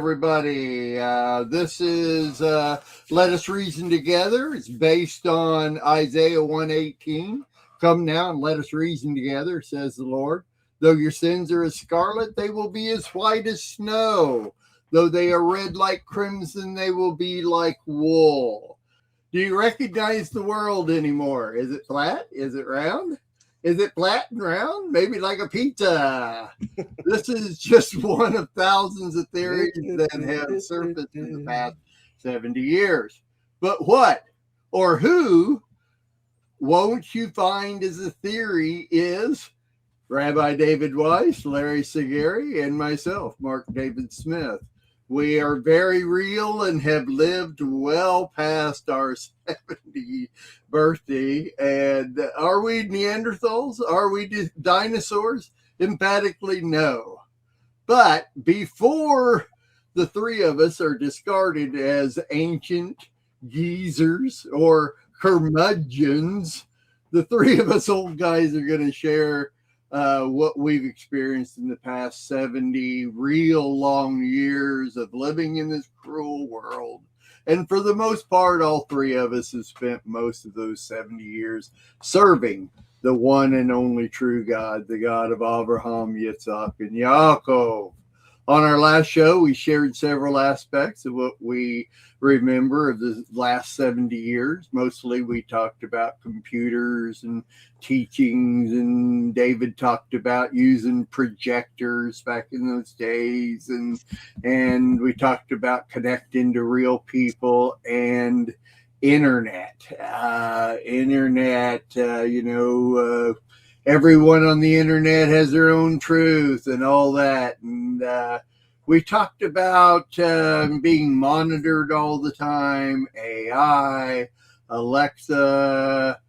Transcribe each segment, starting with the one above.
everybody. This is Let Us Reason Together. It's based on Isaiah 1:18. Come now and let us reason together, says the Lord. Though your sins are as scarlet, they will be as white as snow. Though they are red like crimson, they will be like wool. Do you recognize the world anymore? Is it flat? Is it round? Is it flat and round? Maybe like a pizza. This is just one of thousands of theories that have surfaced in the past 70 years. But what or who won't you find as a theory is Rabbi David Weiss, Larry Sagari, and myself, Mark David Smith. We are very real and have lived well past our 70th birthday. And are we Neanderthals? Are we dinosaurs? Emphatically, no. But before the three of us are discarded as ancient geezers or curmudgeons, the three of us old guys are going to share what we've experienced in the past 70 real long years of living in this cruel world. And for the most part, all three of us have spent most of those 70 years serving the one and only true God, the God of Abraham, Yitzhak, and Yaakov. On our last show, we shared several aspects of what we remember of the last 70 years. Mostly we talked about computers and teachings, and David talked about using projectors back in those days, and we talked about connecting to real people and internet. Everyone on the internet has their own truth and all that. And we talked about being monitored all the time, AI, Alexa,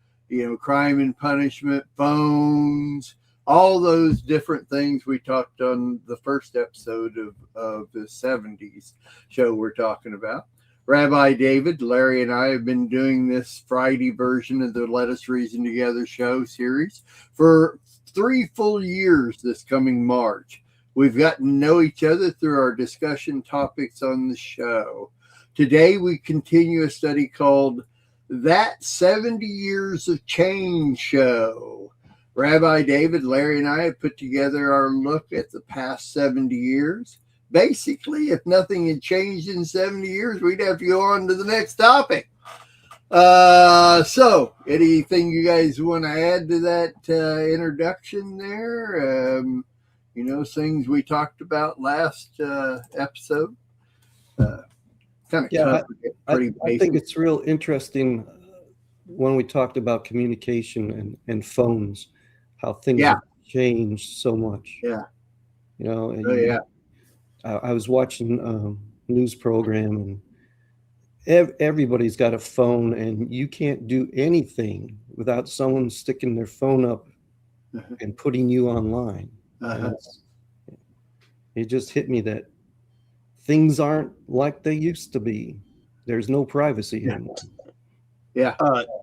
crime and punishment, phones, all those different things we talked on the first episode of the 70s show we're talking about. Rabbi David, Larry, and I have been doing this Friday version of the Let Us Reason Together show series for 3 full years this coming March. We've gotten to know each other through our discussion topics on the show. Today, we continue a study called That 70 Years of Change Show. Rabbi David, Larry, and I have put together our look at the past 70 years. Basically, if nothing had changed in 70 years, we'd have to go on to the next topic. So, anything you guys want to add to that introduction there? Things we talked about last episode. I think it's real interesting when we talked about communication and phones, how things have changed so much. Yeah. I was watching a news program, and everybody's got a phone, and you can't do anything without someone sticking their phone up and putting you online. It just hit me that things aren't like they used to be. There's no privacy anymore. Yeah.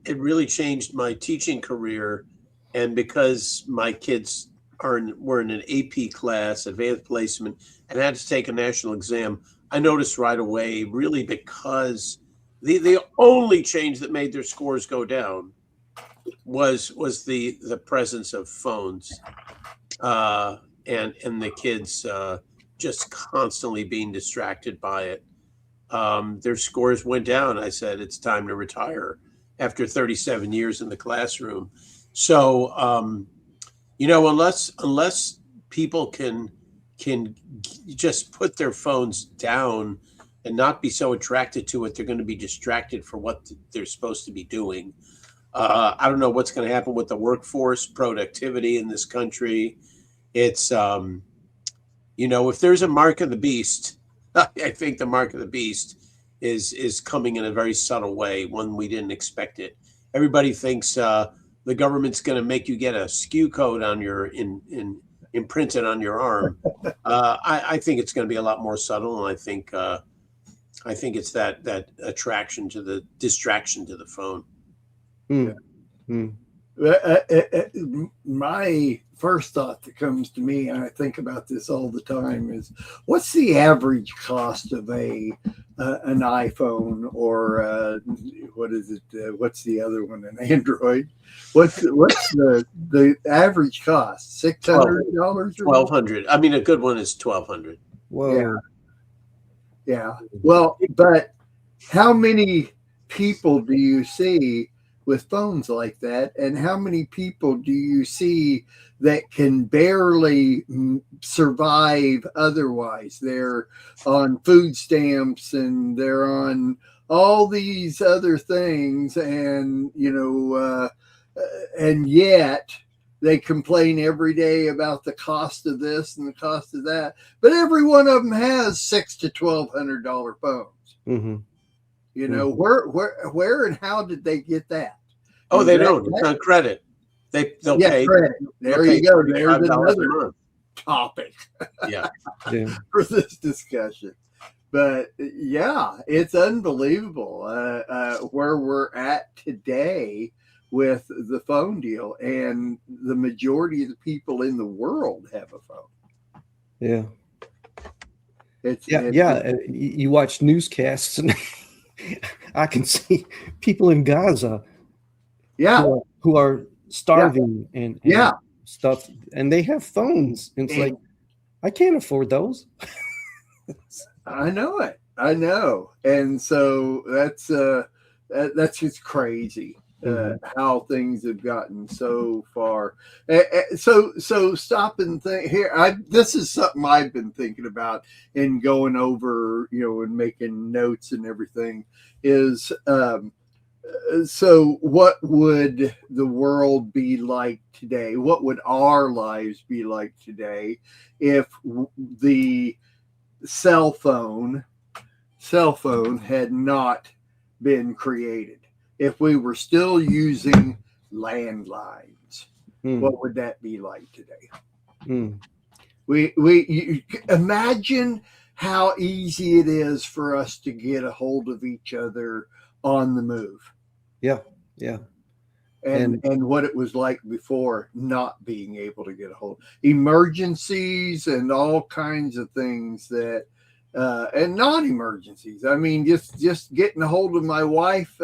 It really changed my teaching career, and because my kids were in an AP class, advanced placement, and had to take a national exam, I noticed right away, really, because the only change that made their scores go down was the presence of phones, and the kids just constantly being distracted by it. Their scores went down. I said, it's time to retire after 37 years in the classroom. So, unless people can just put their phones down and not be so attracted to it, they're going to be distracted for what they're supposed to be doing. I don't know what's going to happen with the workforce productivity in this country. It's, if there's a mark of the beast, I think the mark of the beast is coming in a very subtle way, one we didn't expect it. Everybody thinks the government's going to make you get a SKU code on your imprinted on your arm. I think it's going to be a lot more subtle, and I think it's that attraction to the distraction to the phone. My first thought that comes to me, and I think about this all the time, is what's the average cost of an iPhone, or what is it? What's the other one? An Android? What's the average cost? $600? $1,200. I mean, a good one is $1,200. Whoa. Yeah. Well, but how many people do you see with phones like that, and how many people do you see that can barely survive otherwise? They're on food stamps and they're on all these other things, and and yet they complain every day about the cost of this and the cost of that, but every one of them has $600 to $1,200 phones. Mm-hmm. Where and how did they get that? Oh, they don't. It's on credit. They'll pay. Credit. There you go. There's another topic Yeah. for this discussion. But yeah, it's unbelievable where we're at today with the phone deal, and the majority of the people in the world have a phone. Yeah. It's You watch newscasts and I can see people in Gaza who are starving and stuff, and they have phones. And it's like, I can't afford those. I know it. I know. And so that's just crazy. How things have gotten so far. So stop and think here. This is something I've been thinking about and going over, and making notes and everything. Is so what would the world be like today? What would our lives be like today if the cell phone had not been created? If we were still using landlines, what would that be like today? You imagine how easy it is for us to get a hold of each other on the move. Yeah. And what it was like before not being able to get a hold. Emergencies and all kinds of things that and non-emergencies. I mean, just getting a hold of my wife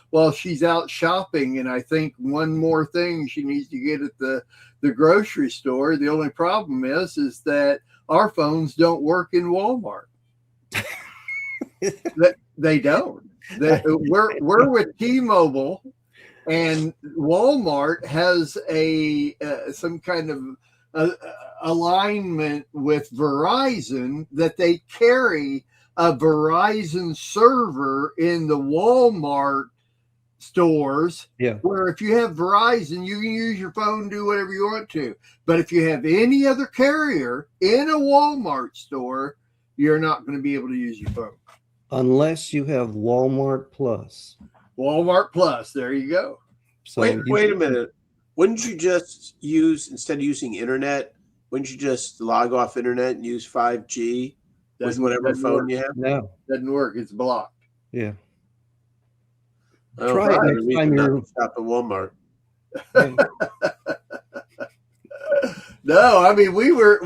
while she's out shopping, and I think one more thing she needs to get at the grocery store. The only problem is that our phones don't work in Walmart. They don't. We're with T-Mobile, and Walmart has some kind of alignment with Verizon, that they carry a Verizon server in the Walmart stores. Yeah. Where if you have Verizon, you can use your phone, do whatever you want to. But if you have any other carrier in a Walmart store, you're not going to be able to use your phone. Unless you have Walmart Plus. Walmart Plus. There you go. So wait a minute. Wouldn't you just instead of using internet, wouldn't you just log off internet and use 5G with whatever phone you have? No. Doesn't work. It's blocked. Yeah. Try it next time you're shop at Walmart. No, I mean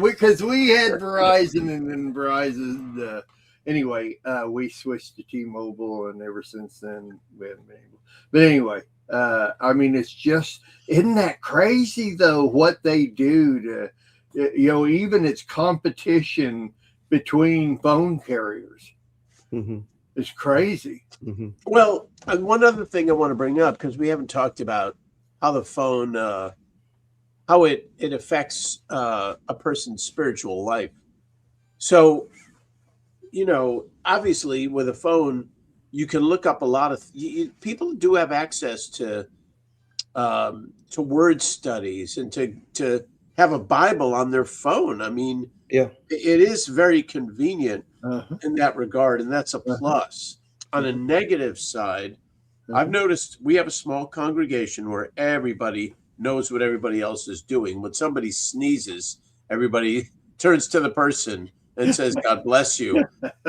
because we had Verizon, and then Verizon. Anyway, we switched to T-Mobile, and ever since then we haven't been able. But anyway, I mean, it's just, isn't that crazy though what they do to, even it's competition between phone carriers. Mm-hmm. It's crazy. Mm-hmm. Well, one other thing I want to bring up, because we haven't talked about how the phone, how it affects a person's spiritual life. So, obviously with a phone, you can look up a lot of people do have access to word studies and to have a Bible on their phone. I mean, yeah, it is very convenient in that regard, and that's a plus. On a negative side, I've noticed we have a small congregation where everybody knows what everybody else is doing. When somebody sneezes, everybody turns to the person and says, "God bless you."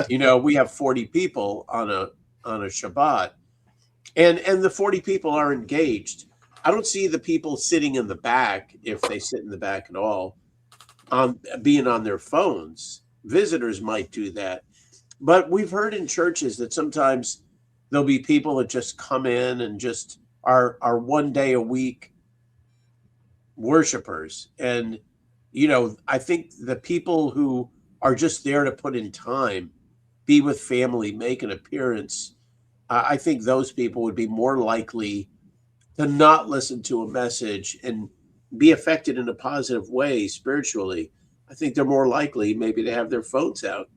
We have 40 people on a Shabbat, and the 40 people are engaged. I don't see the people sitting in the back, if they sit in the back at all, being on their phones. Visitors might do that. But we've heard in churches that sometimes there'll be people that just come in and just are 1 day a week worshipers. And, I think the people who are just there to put in time, be with family, make an appearance, I think those people would be more likely to not listen to a message and be affected in a positive way spiritually. I think they're more likely maybe to have their phones out,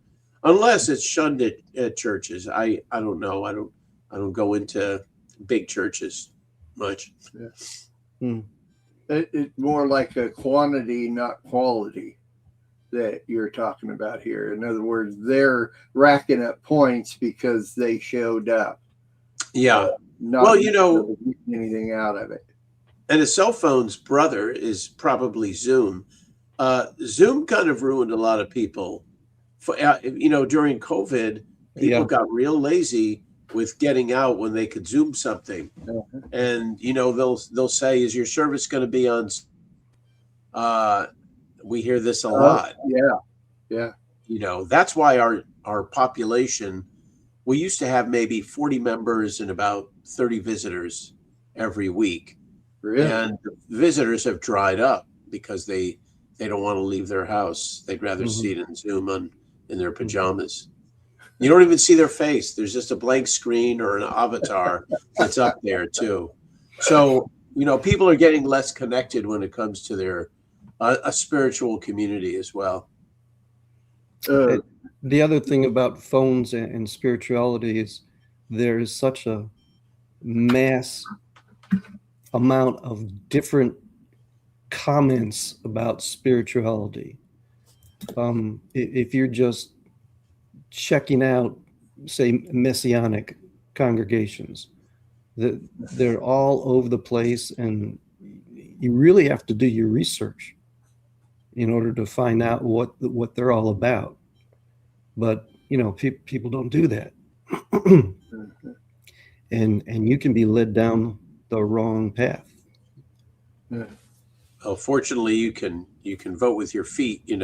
unless it's shunned at churches. I don't know. I don't go into big churches much. Yeah. It's more like a quantity, not quality, that you're talking about here. In other words, they're racking up points because they showed up. Yeah. Not getting anything out of it. And a cell phone's brother is probably Zoom. Zoom kind of ruined a lot of people. During COVID, people got real lazy with getting out when they could Zoom something. And they'll say, "Is your service going to be on?" We hear this a lot. Yeah. That's why our population, we used to have maybe 40 members and about 30 visitors every week. Really? And the visitors have dried up because they don't want to leave their house. They'd rather see it in Zoom in their pajamas. You don't even see their face. There's just a blank screen or an avatar that's up there too. So, people are getting less connected when it comes to their a spiritual community as well. The other thing about phones and spirituality is there is such a mass amount of different comments about spirituality. If you're just checking out, say, Messianic congregations, they're all over the place, and you really have to do your research in order to find out what they're all about. But people don't do that. and you can be led down the wrong path. Well, fortunately, you can vote with your feet, and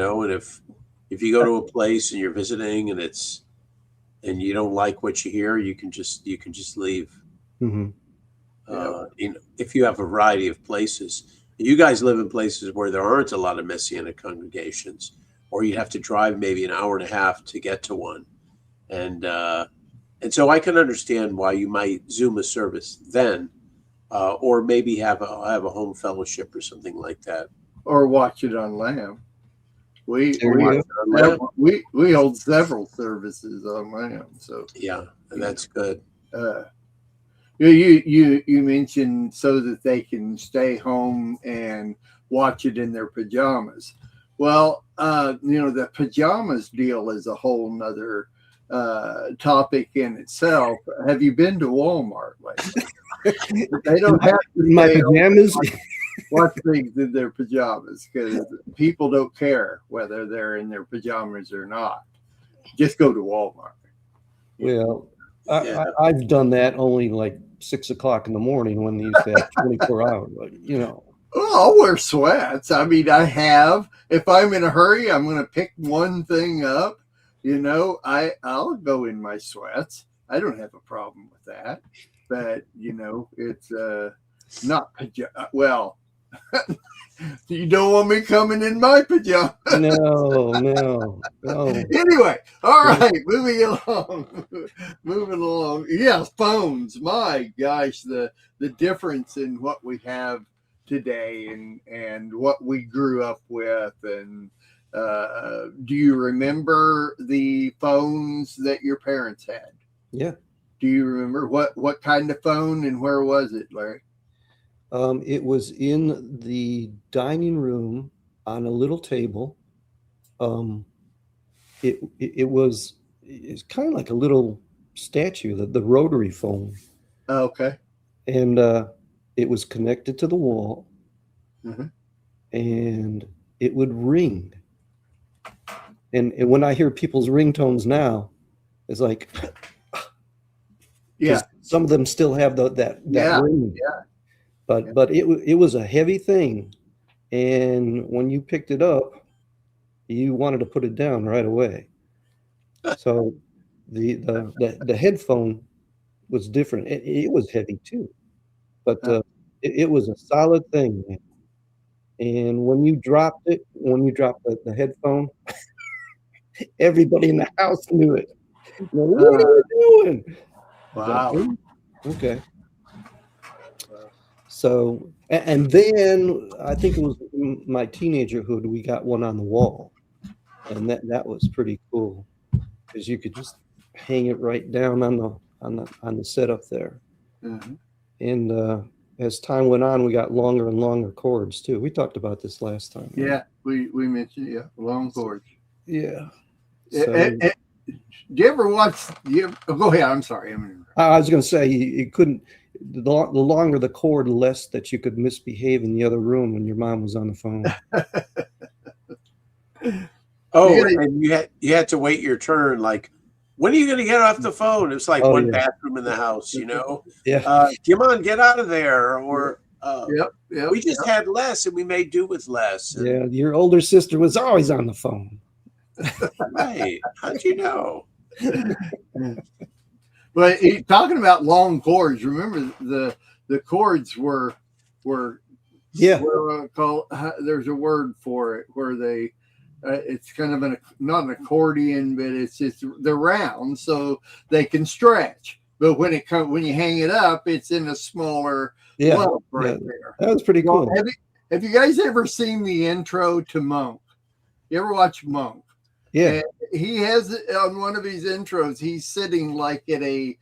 if you go to a place and you're visiting and you don't like what you hear, you can just leave. If you have a variety of places. You guys live in places where there aren't a lot of Messianic congregations, or you'd have to drive maybe an hour and a half to get to one. And so I can understand why you might Zoom a service then, or maybe have a home fellowship or something like that. Or watch it on Lamb. We hold several services on Lamb. So yeah, and that's good. You mentioned so that they can stay home and watch it in their pajamas. Well, the pajamas deal is a whole nother topic in itself. Have you been to Walmart lately? They don't have my pajamas. Watch things in their pajamas because people don't care whether they're in their pajamas or not. Just go to Walmart. Well, I've done that only like 6 o'clock in the morning when they used to have 24 hours. But, Oh, I'll wear sweats. I mean, I have. If I'm in a hurry, I'm going to pick one thing up. I'll go in my sweats. I don't have a problem with that. But, it's not well. You don't want me coming in my pajamas. No. Anyway, all right, moving along. Yes, phones. My gosh, the difference in what we have today and what we grew up with. And do you remember the phones that your parents had? Yeah. Do you remember what kind of phone and where was it, Larry? It was in the dining room on a little table. It's kind of like a little statue, the rotary phone. Okay. And it was connected to the wall, and it would ring. And when I hear people's ringtones now, it's like, yeah, some of them still have that ring. Yeah. but it was a heavy thing, and when you picked it up, you wanted to put it down right away. So the headphone was different. It was heavy too, but it was a solid thing, man. And when you dropped the headphone, everybody in the house knew it. What are you doing? Wow. Like, okay. So, and then I think it was my teenagerhood, we got one on the wall, and that was pretty cool because you could just hang it right down on the setup there. Mhm. And as time went on, we got longer and longer cords too. We talked about this last time. Right? Yeah, we mentioned long cords. Yeah. Eh, So, eh, eh, Do you ever watch? Go ahead. I'm sorry. I was going to say you couldn't. The longer the cord, the less that you could misbehave in the other room when your mom was on the phone. Oh, Yeah. and you had to wait your turn. Like, when are you going to get off the phone? It's like one yeah. bathroom in the house, you know. Yeah. Come on, get out of there. Or Yep. we just had less, and we made do with less. And, Yeah. Your older sister was always on the phone. right? How'd you know? But talking about long cords, remember the cords were Yeah. there's a word for it where they it's kind of not an accordion, but they're round so they can stretch. But when you hang it up, it's in a smaller lump right there. That was pretty cool. Have you guys ever seen the intro to Monk? You ever watch Monk? Yeah. And he has on one of his intros, he's sitting like at a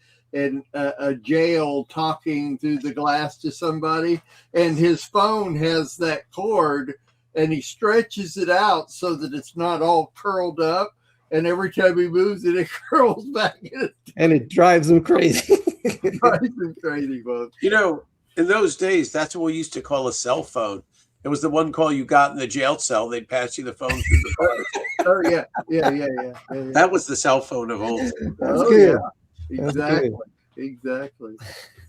jail talking through the glass to somebody, and his phone has that cord, and he stretches it out so that it's not all curled up. And every time he moves it, it curls back in. And it drives him crazy. It drives him crazy, folks. You know, in those days, that's what we used to call a cell phone. It was the one call you got in the jail cell. They'd pass you the phone through the phone. Oh yeah. That was the cell phone of old. That's good. Exactly.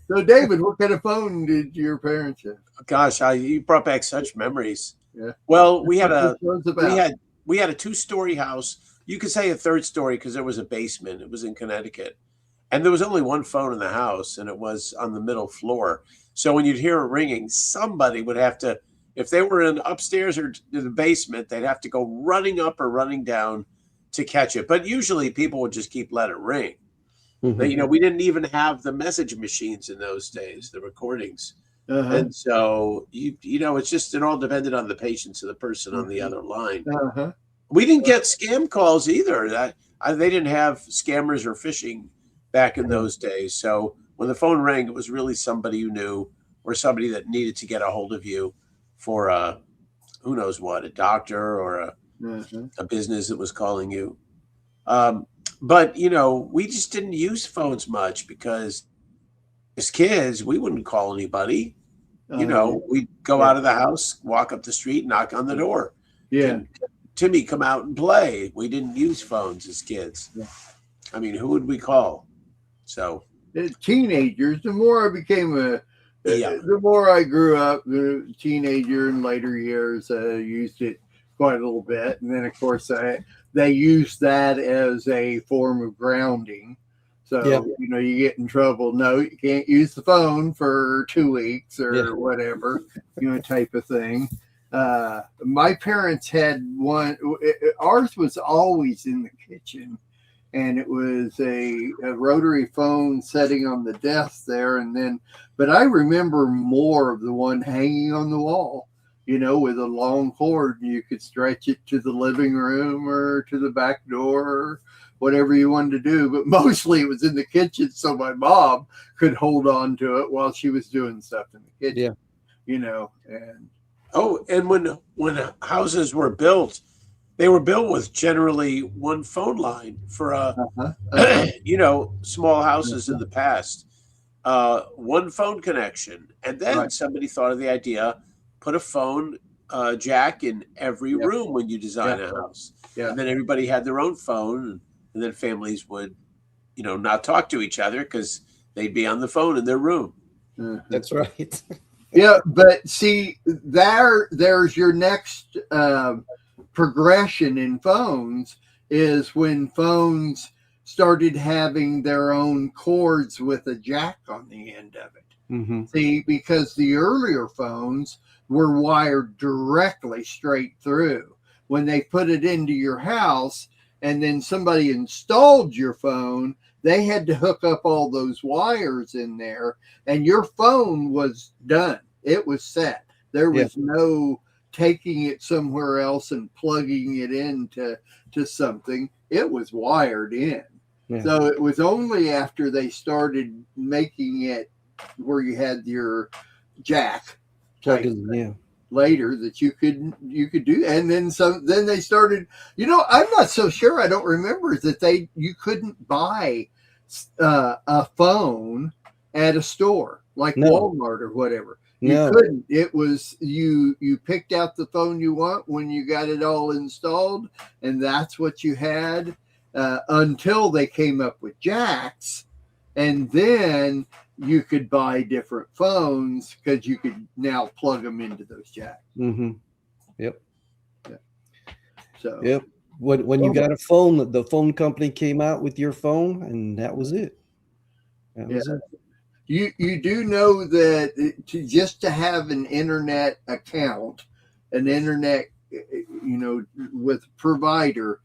So, David, what kind of phone did your parents have? Gosh, you brought back such memories. Yeah. Well, we had a we we had a 2-story house. You could say a 3rd story because there was a basement. It was in Connecticut, and there was only one phone in the house, and it was on the middle floor. So when you'd hear it ringing, somebody would have to, if they were in upstairs or in the basement, they'd have to go running up or running down to catch it. But usually people would just keep let it ring. Mhm. But, you know, we didn't even have the message machines in those days, the recordings. Uh-huh. And so, you know, it all depended on the patience of the person on the other line. Uh-huh. We didn't get scam calls either. They didn't have scammers or phishing back in those days. So when the phone rang, it was really somebody you knew or somebody that needed to get a hold of you for who knows what, a doctor or a business that was calling you. But, you know, we just didn't use phones much because as kids, we wouldn't call anybody. You know, we'd go out of the house, walk up the street, knock on the door. Yeah. And Timmy, come out and play. We didn't use phones as kids. Yeah. I mean, who would we call? So Teenagers, the more I became the more I grew up, the teenager and later years, used it quite a little bit. And then, of course, they use that as a form of grounding. So, you know, you get in trouble. No, you can't use the phone for 2 weeks or whatever, you know, type of thing. My parents had one. Ours was always in the kitchen, and it was a rotary phone sitting on the desk there. And then, but I remember more of the one hanging on the wall, you know, with a long cord. You could stretch it to the living room or to the back door, or whatever you wanted to do. But mostly it was in the kitchen, so my mom could hold on to it while she was doing stuff in the kitchen. Yeah. You know, and and when houses were built, they were built with generally one phone line for you know, small houses in the past, one phone connection. And then somebody thought of the idea, put a phone jack in every room when you design a house. Yeah. And then everybody had their own phone, and then families would, you know, not talk to each other because they'd be on the phone in their room. That's right. Yeah, but see, there's your next progression in phones is when phones started having their own cords with a jack on the end of it. Mm-hmm. See, because the earlier phones were wired directly straight through. When they put it into your house and then somebody installed your phone, they had to hook up all those wires in there, and your phone was done. It was set. There was no taking it somewhere else and plugging it into something. It was wired in. Yeah. So it was only after they started making it where you had your jack Plug in, yeah. later that you could do, and then they started, I'm not so sure, I don't remember that you couldn't buy a phone at a store like Walmart or whatever. You couldn't. It was you picked out the phone you want when you got it all installed, and that's what you had until they came up with jacks, and then you could buy different phones because you could now plug them into those jacks. Mm-hmm. Yep. Yeah. So. Yep. When you got a phone, the phone company came out with your phone, and that was it. That was it. You do know that just to have an internet account, an internet, with a provider,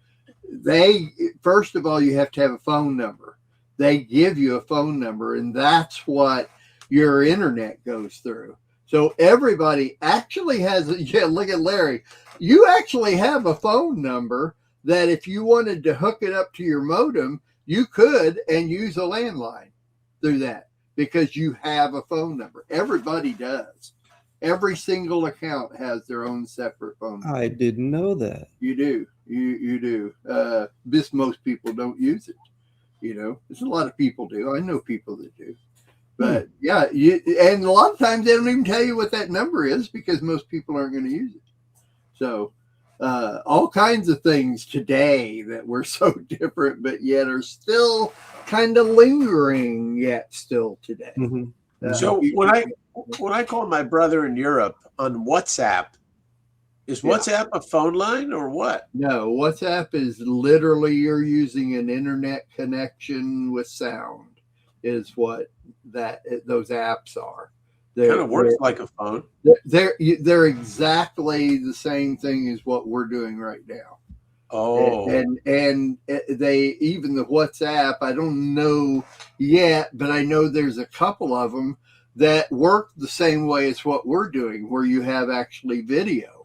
first of all, you have to have a phone number. They give you a phone number, and that's what your internet goes through. So everybody actually has, look at Larry. You actually have a phone number that if you wanted to hook it up to your modem, you could and use a landline through that because you have a phone number. Everybody does. Every single account has their own separate phone number. I didn't know that. You do. You do. Most people don't use it. There's a lot of people do. I know people that do. But and a lot of times they don't even tell you what that number is because most people aren't going to use it. So all kinds of things today that were so different, but yet are still kind of lingering yet still today. Mm-hmm. So when I call my brother in Europe on WhatsApp, is WhatsApp a phone line or what? No, WhatsApp is literally you're using an internet connection with sound is what those apps are. Kind of works like a phone. They're exactly the same thing as what we're doing right now. Oh, and they even the WhatsApp, I don't know yet, but I know there's a couple of them that work the same way as what we're doing, where you have actually video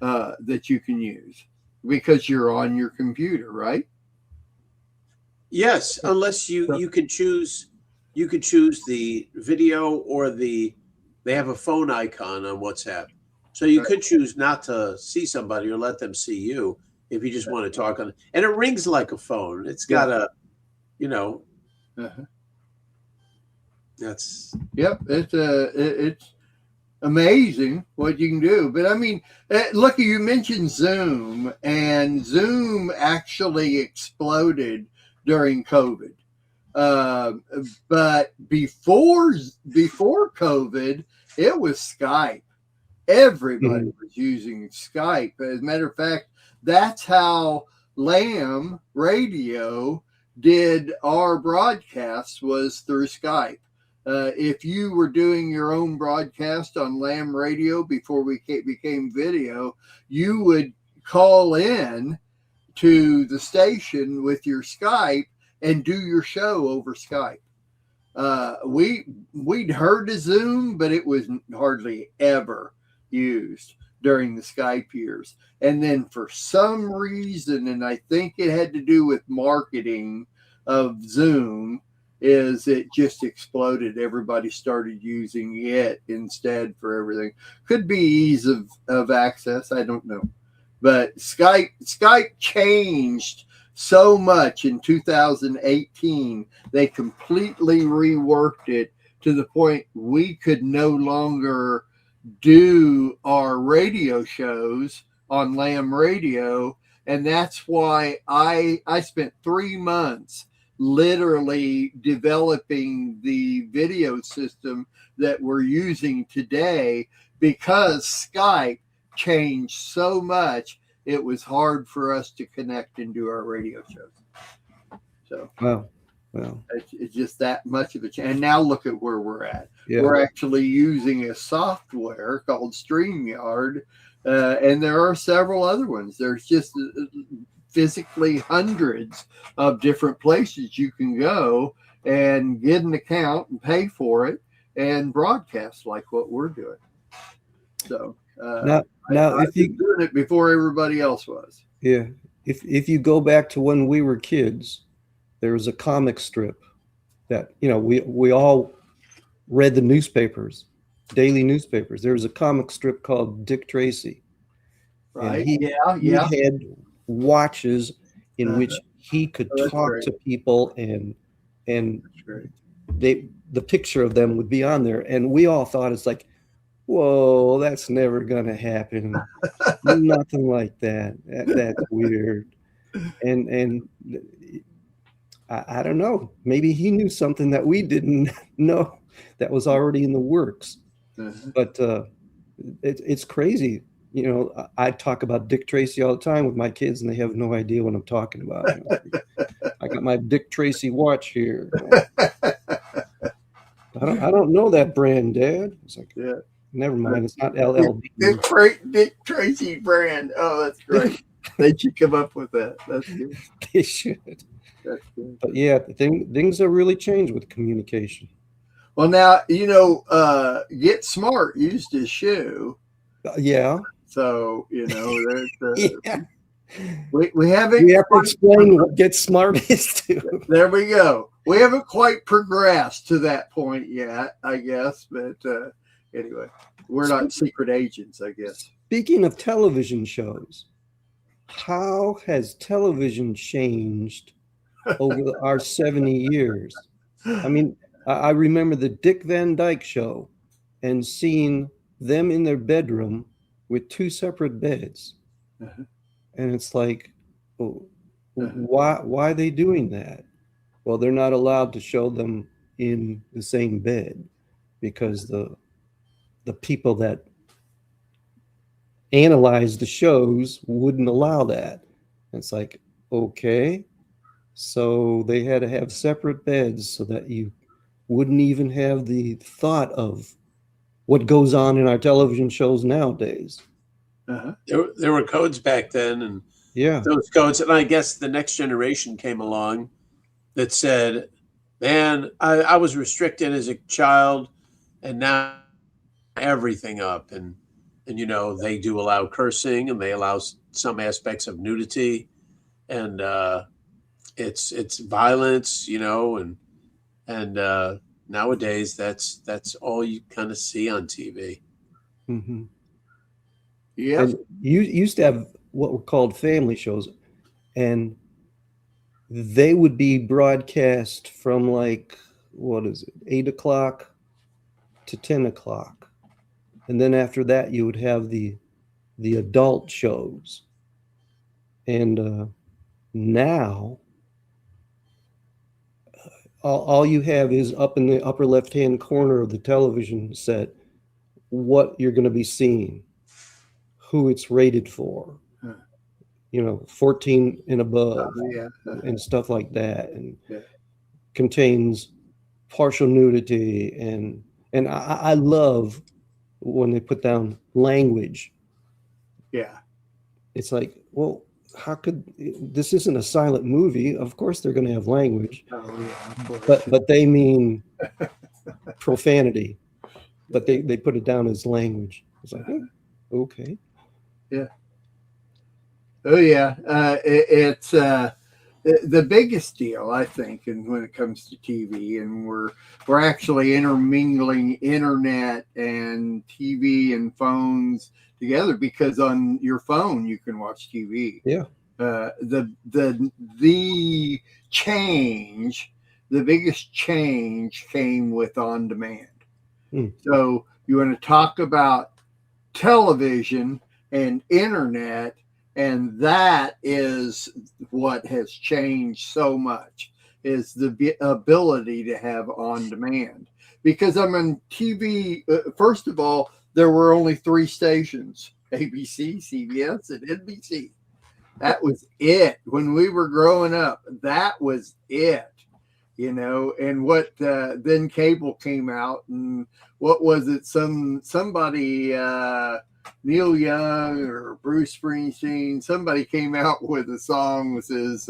that you can use because you're on your computer, right? yes, unless you could choose the video or they have a phone icon on WhatsApp. So you could choose not to see somebody or let them see you if you just want to talk on it. And it rings like a phone. It's got a, that's it's amazing what you can do. But I mean, look, you mentioned Zoom, and Zoom actually exploded during COVID. But before COVID, it was Skype. Everybody was using Skype. As a matter of fact, that's how Lamb Radio did our broadcasts, was through Skype. If you were doing your own broadcast on Lamb Radio before we became video, you would call in to the station with your Skype and do your show over Skype. We'd heard of Zoom, but it was hardly ever used during the Skype years. And then for some reason, and I think it had to do with marketing of Zoom, is it just exploded. Everybody started using it instead for everything. Could be ease of access. I don't know. But Skype changed so much in 2018. They completely reworked it to the point we could no longer do our radio shows on Lamb Radio. And that's why I spent 3 months literally developing the video system that we're using today, because Skype changed so much. It was hard for us to connect and do our radio shows. So Well, it's just that much of a change. And now look at where we're at. yeah. We're actually using a software called StreamYard, and there are several other ones. There's just physically hundreds of different places you can go and get an account and pay for it and broadcast like what we're doing. So Now, I if you was doing it before everybody else was. Yeah. If you go back to when we were kids, there was a comic strip that, we all read the newspapers, daily newspapers. There was a comic strip called Dick Tracy. Right. He had watches in which he could Oh, that's talk great. to people, and That's great. the picture of them would be on there. And we all thought, it's like, whoa, that's never gonna happen. Nothing like that. That's weird. And I don't know. Maybe he knew something that we didn't know that was already in the works. Uh-huh. But it's crazy. I talk about Dick Tracy all the time with my kids, and they have no idea what I'm talking about. I got my Dick Tracy watch here. I don't know that brand, Dad. It's like, Yeah. never mind. It's not LL. Dick Tracy brand. Oh, that's great. They should come up with that. That's good. They should. That's good. But yeah, things have really changed with communication. Well, now, Get Smart used his shoe. Yeah. So, there's Yeah. we haven't. We have to explain what Get Smart is to. There we go. We haven't quite progressed to that point yet, I guess. But anyway, we're not secret agents, I guess. Speaking of television shows, how has television changed over our 70 years? I mean, I remember the Dick Van Dyke Show and seeing them in their bedroom with two separate beds. Uh-huh. And it's like, why are they doing that? Well, they're not allowed to show them in the same bed because the people that analyze the shows wouldn't allow that. It's like, okay, so they had to have separate beds so that you wouldn't even have the thought of what goes on in our television shows nowadays. Uh-huh. There were codes back then, and Yeah. those codes, and I guess the next generation came along that said, man, I was restricted as a child, and now everything up. And they do allow cursing, and they allow some aspects of nudity, and it's violence, and nowadays that's all you kind of see on TV. Mm-hmm. Yeah. And you used to have what were called family shows, and they would be broadcast from 8 o'clock to 10 o'clock. And then after that, you would have the adult shows. And now, all you have is up in the upper left-hand corner of the television set what you're going to be seeing, who it's rated for, 14 and above, Yeah. and stuff like that, and Yeah. contains partial nudity, and I love when they put down language. Yeah. It's like, well, how could this isn't a silent movie? Of course they're going to have language, Oh, yeah. Of course. but they mean profanity, but they put it down as language. It's like, okay. Oh yeah, it's the biggest deal, I think, and when it comes to TV, and we're actually intermingling internet and TV and phones together, because on your phone you can watch TV. Yeah. The change, the biggest change came with on demand. So you want to talk about television and internet, and that is what has changed so much. is the ability to have on demand. Because I'm on TV. First of all, there were only 3 stations: ABC, CBS, and NBC. That was it when we were growing up. That was it, And what then cable came out, and what was it? Somebody Neil Young or Bruce Springsteen, somebody came out with a song that says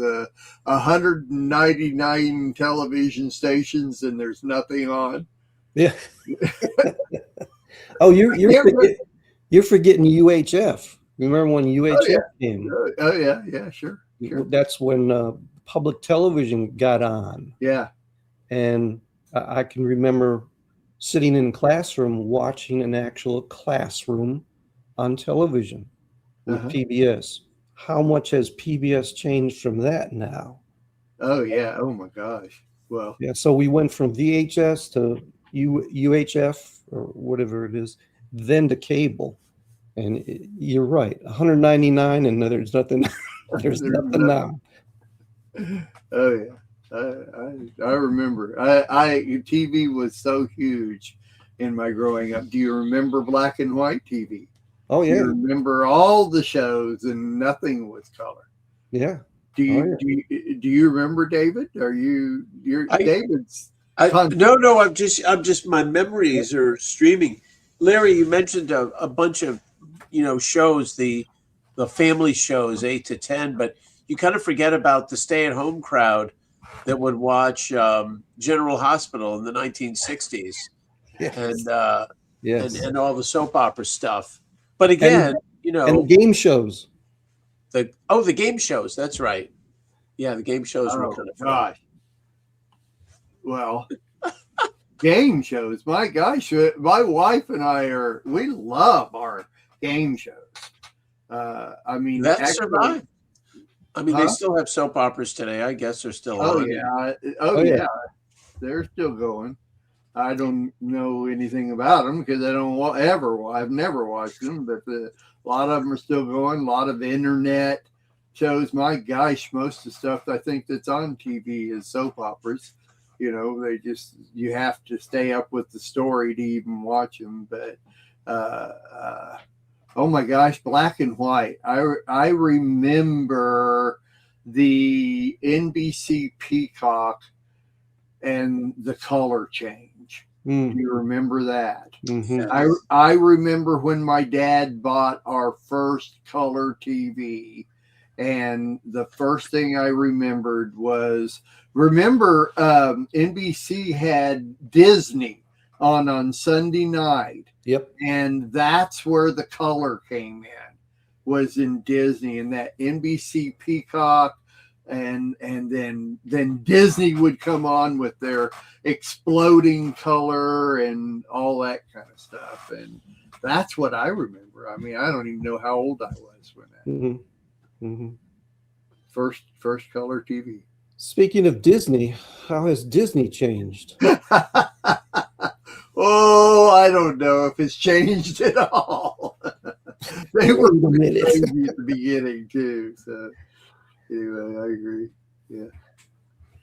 199 television stations and there's nothing on. Yeah. Oh, you're forgetting UHF. Remember when UHF came? Oh yeah, sure. That's when public television got on. Yeah. And I can remember sitting in classroom watching an actual classroom on television with PBS. How much has PBS changed from that now? Oh yeah. Oh my gosh. Well. Yeah. So we went from VHS to UHF or whatever it is, then to cable. And you're right, 199, and there's nothing. There's nothing now. Oh yeah, I remember. TV was so huge in my growing up. Do you remember black and white TV? Oh yeah. Do you remember all the shows and nothing was color? Yeah. Do you remember, David? David's? No. I'm just my memories are streaming. Larry, you mentioned a bunch of shows, the family shows 8 to 10, but you kind of forget about the stay-at-home crowd that would watch General Hospital in the 1960s. Yes. And yes. and all the soap opera stuff. But again, and game shows. The game shows. That's right. Yeah, the game shows were kind of fun. Gosh. Well, game shows. My gosh, my wife and we love our game shows. I mean, that survived. I mean, they still have soap operas today. I guess they're still on. Yeah. They're still going. I don't know anything about them because I've never watched them, but a lot of them are still going. A lot of internet shows. My gosh, most of the stuff I think that's on TV is soap operas. You have to stay up with the story to even watch them. But oh my gosh, black and white. I remember the NBC Peacock and the color change. Do you remember that? Mm-hmm. I remember when my dad bought our first color TV, and the first thing I remembered was NBC had Disney on Sunday night. Yep. And that's where the color came in, was in Disney, and that NBC Peacock, and then Disney would come on with their exploding color and all that kind of stuff. And that's what I remember. I mean, I don't even know how old I was when that first color TV. Speaking of Disney, how has Disney changed? Oh, I don't know if it's changed at all. They were crazy at the beginning too. So anyway, I agree. Yeah.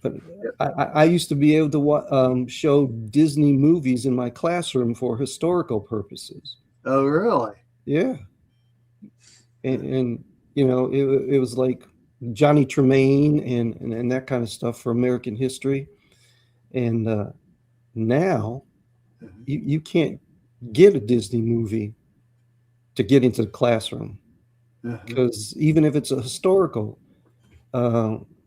But I used to be able to show Disney movies in my classroom for historical purposes. Oh, really? Yeah. And it was like Johnny Tremaine and that kind of stuff for American history. And now you can't get a Disney movie to get into the classroom, because even if it's a historical,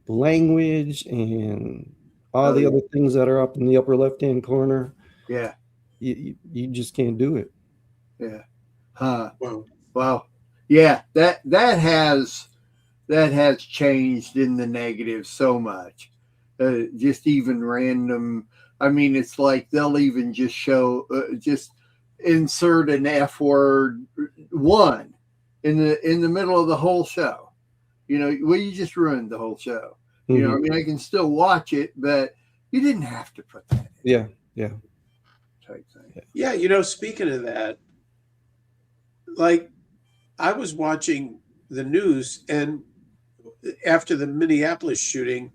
language and all the other things that are up in the upper left-hand corner, you just can't do it. Yeah. Wow. Yeah, that has changed in the negative so much. Just even random. I mean, it's like they'll even just show, just insert an F word one in the middle of the whole show. You just ruined the whole show. I mean, I can still watch it, but you didn't have to put that in. Yeah. Type thing. Yeah, speaking of that, like I was watching the news, and after the Minneapolis shooting,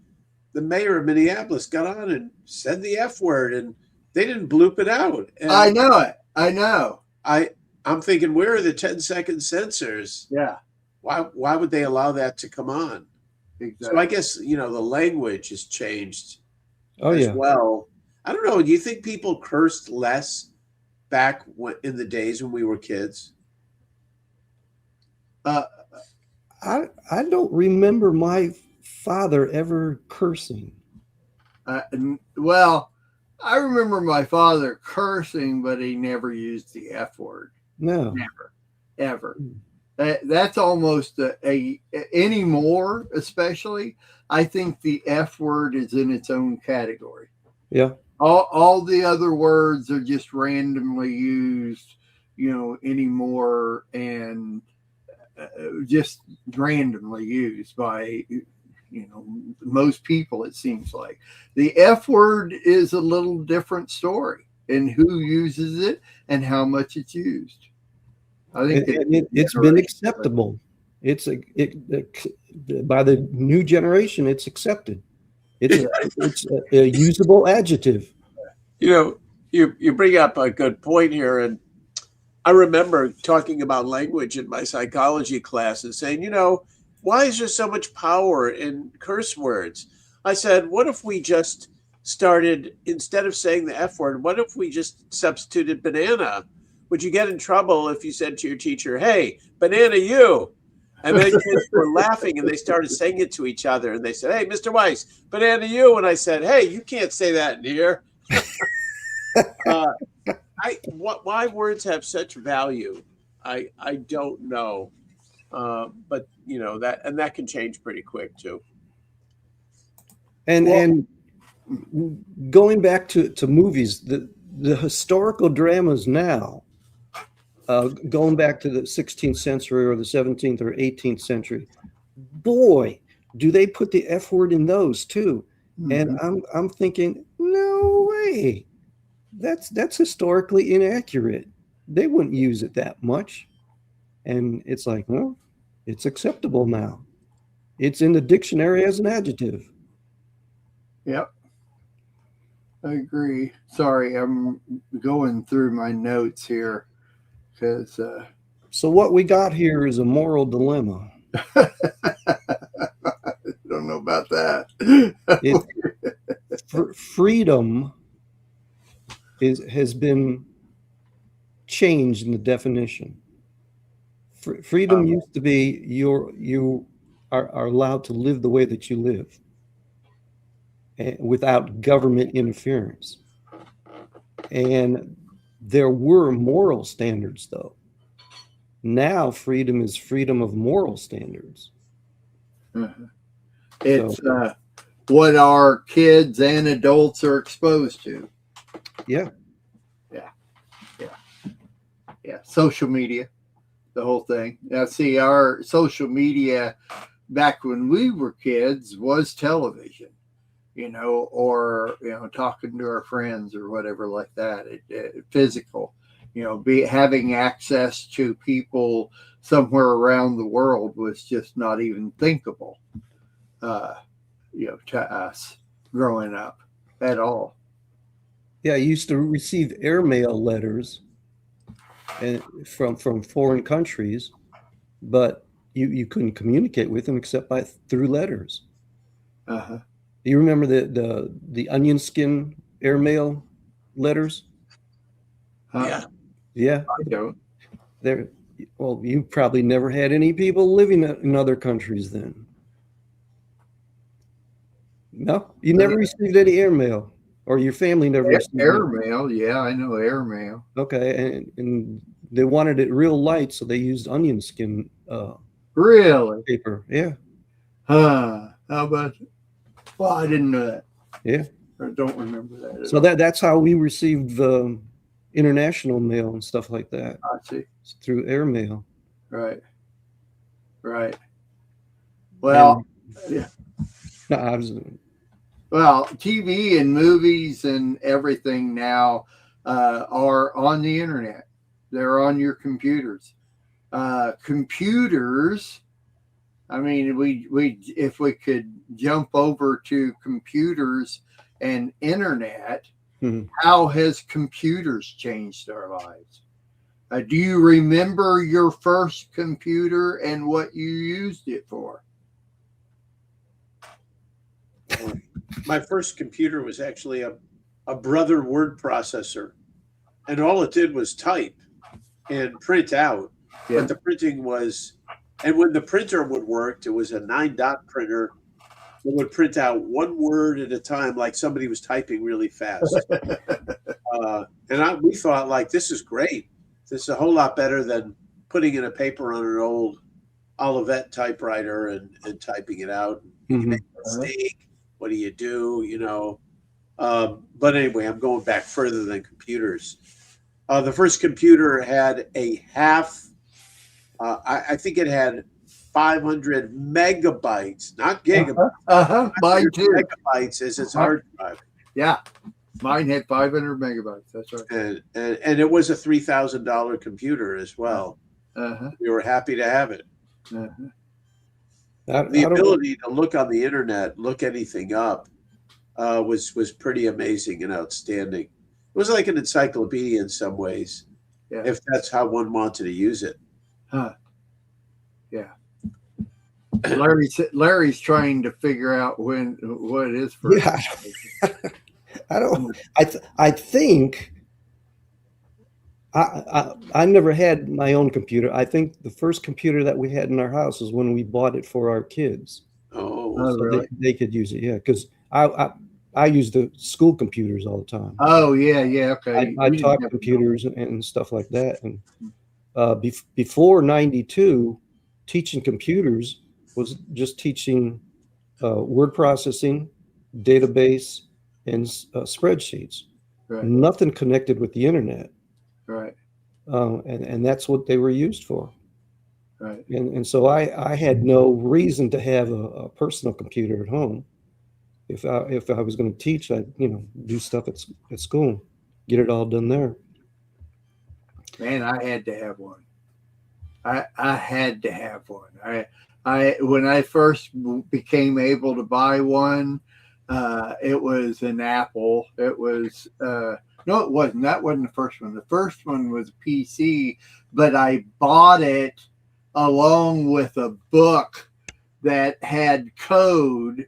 the mayor of Minneapolis got on and said the F word, and they didn't bloop it out. And I know it. I know. I'm thinking, where are the 10-second censors? Yeah, Why would they allow that to come on? exactly. So I guess, the language has changed Oh as yeah. well. I don't know. Do you think people cursed less back in the days when we were kids? I don't remember my father ever cursing. Well, I remember my father cursing, but he never used the F word. No. Never, ever. That's almost anymore, especially. I think the F word is in its own category. Yeah. All the other words are just randomly used, anymore, and just randomly used by most people. It seems like the F word is a little different story, and who uses it and how much it's used. I think It's been acceptable. By the new generation, it's accepted. It's a usable adjective. You bring up a good point here, and I remember talking about language in my psychology class and saying, why is there so much power in curse words? I said, what if we just started, instead of saying the F word, what if we just substituted banana? Would you get in trouble if you said to your teacher, hey, banana you? And then kids were laughing and they started saying it to each other. And they said, hey, Mr. Weiss, banana you. And I said, hey, you can't say that in here. Why words have such value, I don't know. But that can change pretty quick too. And going back to movies, the historical dramas now, going back to the 16th century or the 17th or 18th century, boy, do they put the F word in those too. Mm-hmm. And I'm thinking, no way. That's historically inaccurate. They wouldn't use it that much. And it's like, well, it's acceptable now. It's in the dictionary as an adjective. Yep. I agree. Sorry, I'm going through my notes here because. So what we got here is a moral dilemma. I don't know about that. Freedom has been changed in the definition. Freedom used to be you are allowed to live the way that you live without government interference. And there were moral standards, though. Now freedom is freedom of moral standards. Uh-huh. It's what our kids and adults are exposed to. Yeah. Social media, the whole thing. Now, see, our social media back when we were kids was television, or talking to our friends or whatever like that. Physical, having access to people somewhere around the world was just not even thinkable, to us growing up at all. Yeah, I used to receive airmail letters and from foreign countries, but you couldn't communicate with them except through letters. Uh-huh. You remember the onion skin airmail letters? Yeah. I don't. Well, you probably never had any people living in other countries then. No, you never received any airmail, or your family never received airmail. Yeah, I know airmail. Okay, and they wanted it real light, so they used onion skin. Really? Paper. Yeah. How about? Well, I didn't know that. Yeah. I don't remember that. So that's how we received international mail and stuff like that. I see. It's through airmail. Right. Well, yeah. Well, TV and movies and everything now are on the internet. They're on your computers. Computers I mean, we if we could jump over to computers and internet, Mhm. how has computers changed our lives? Do you remember your first computer and what you used it for? My first computer was actually a Brother word processor, and all it did was type and print out. Yeah. But the printing was, and when the printer would work, it was a 9-dot printer. It would print out one word at a time, like somebody was typing really fast. We thought, like, this is great. This is a whole lot better than putting in a paper on an old Olivet typewriter and typing it out. You Mhm. make a mistake. What do you do? You know. But anyway, I'm going back further than computers. The first computer had a half. I think it had 500 megabytes, not gigabytes. Mine 500 too. megabytes as its hard drive, Yeah, mine had 500 megabytes. That's right. and it was a $3,000 computer as well. Uh-huh. We were happy to have it. Uh-huh. The ability to look on the internet, look anything up, was pretty amazing and outstanding. It was like an encyclopedia in some ways, Yeah. if that's how one wanted to use it. Huh. Yeah. Larry's trying to figure out what it is for. Yeah. I don't. I think I never had my own computer. I think the first computer that we had in our house was when we bought it for our kids. Oh, Oh, So really? they could use it. Yeah, because I use the school computers all the time. Oh, yeah. Okay. I You didn't taught have- computers and stuff like that. And before '92, teaching computers was just teaching word processing, database, and spreadsheets. Right. Nothing connected with the internet. Right. And that's what they were used for. Right. And so I had no reason to have a personal computer at home. If I was going to teach, I'd do stuff at school, get it all done there. Man, I had to have one. I had to have one. I when I first became able to buy one, it was an Apple. It was no, it wasn't. That wasn't the first one. The first one was a PC, but I bought it along with a book that had code,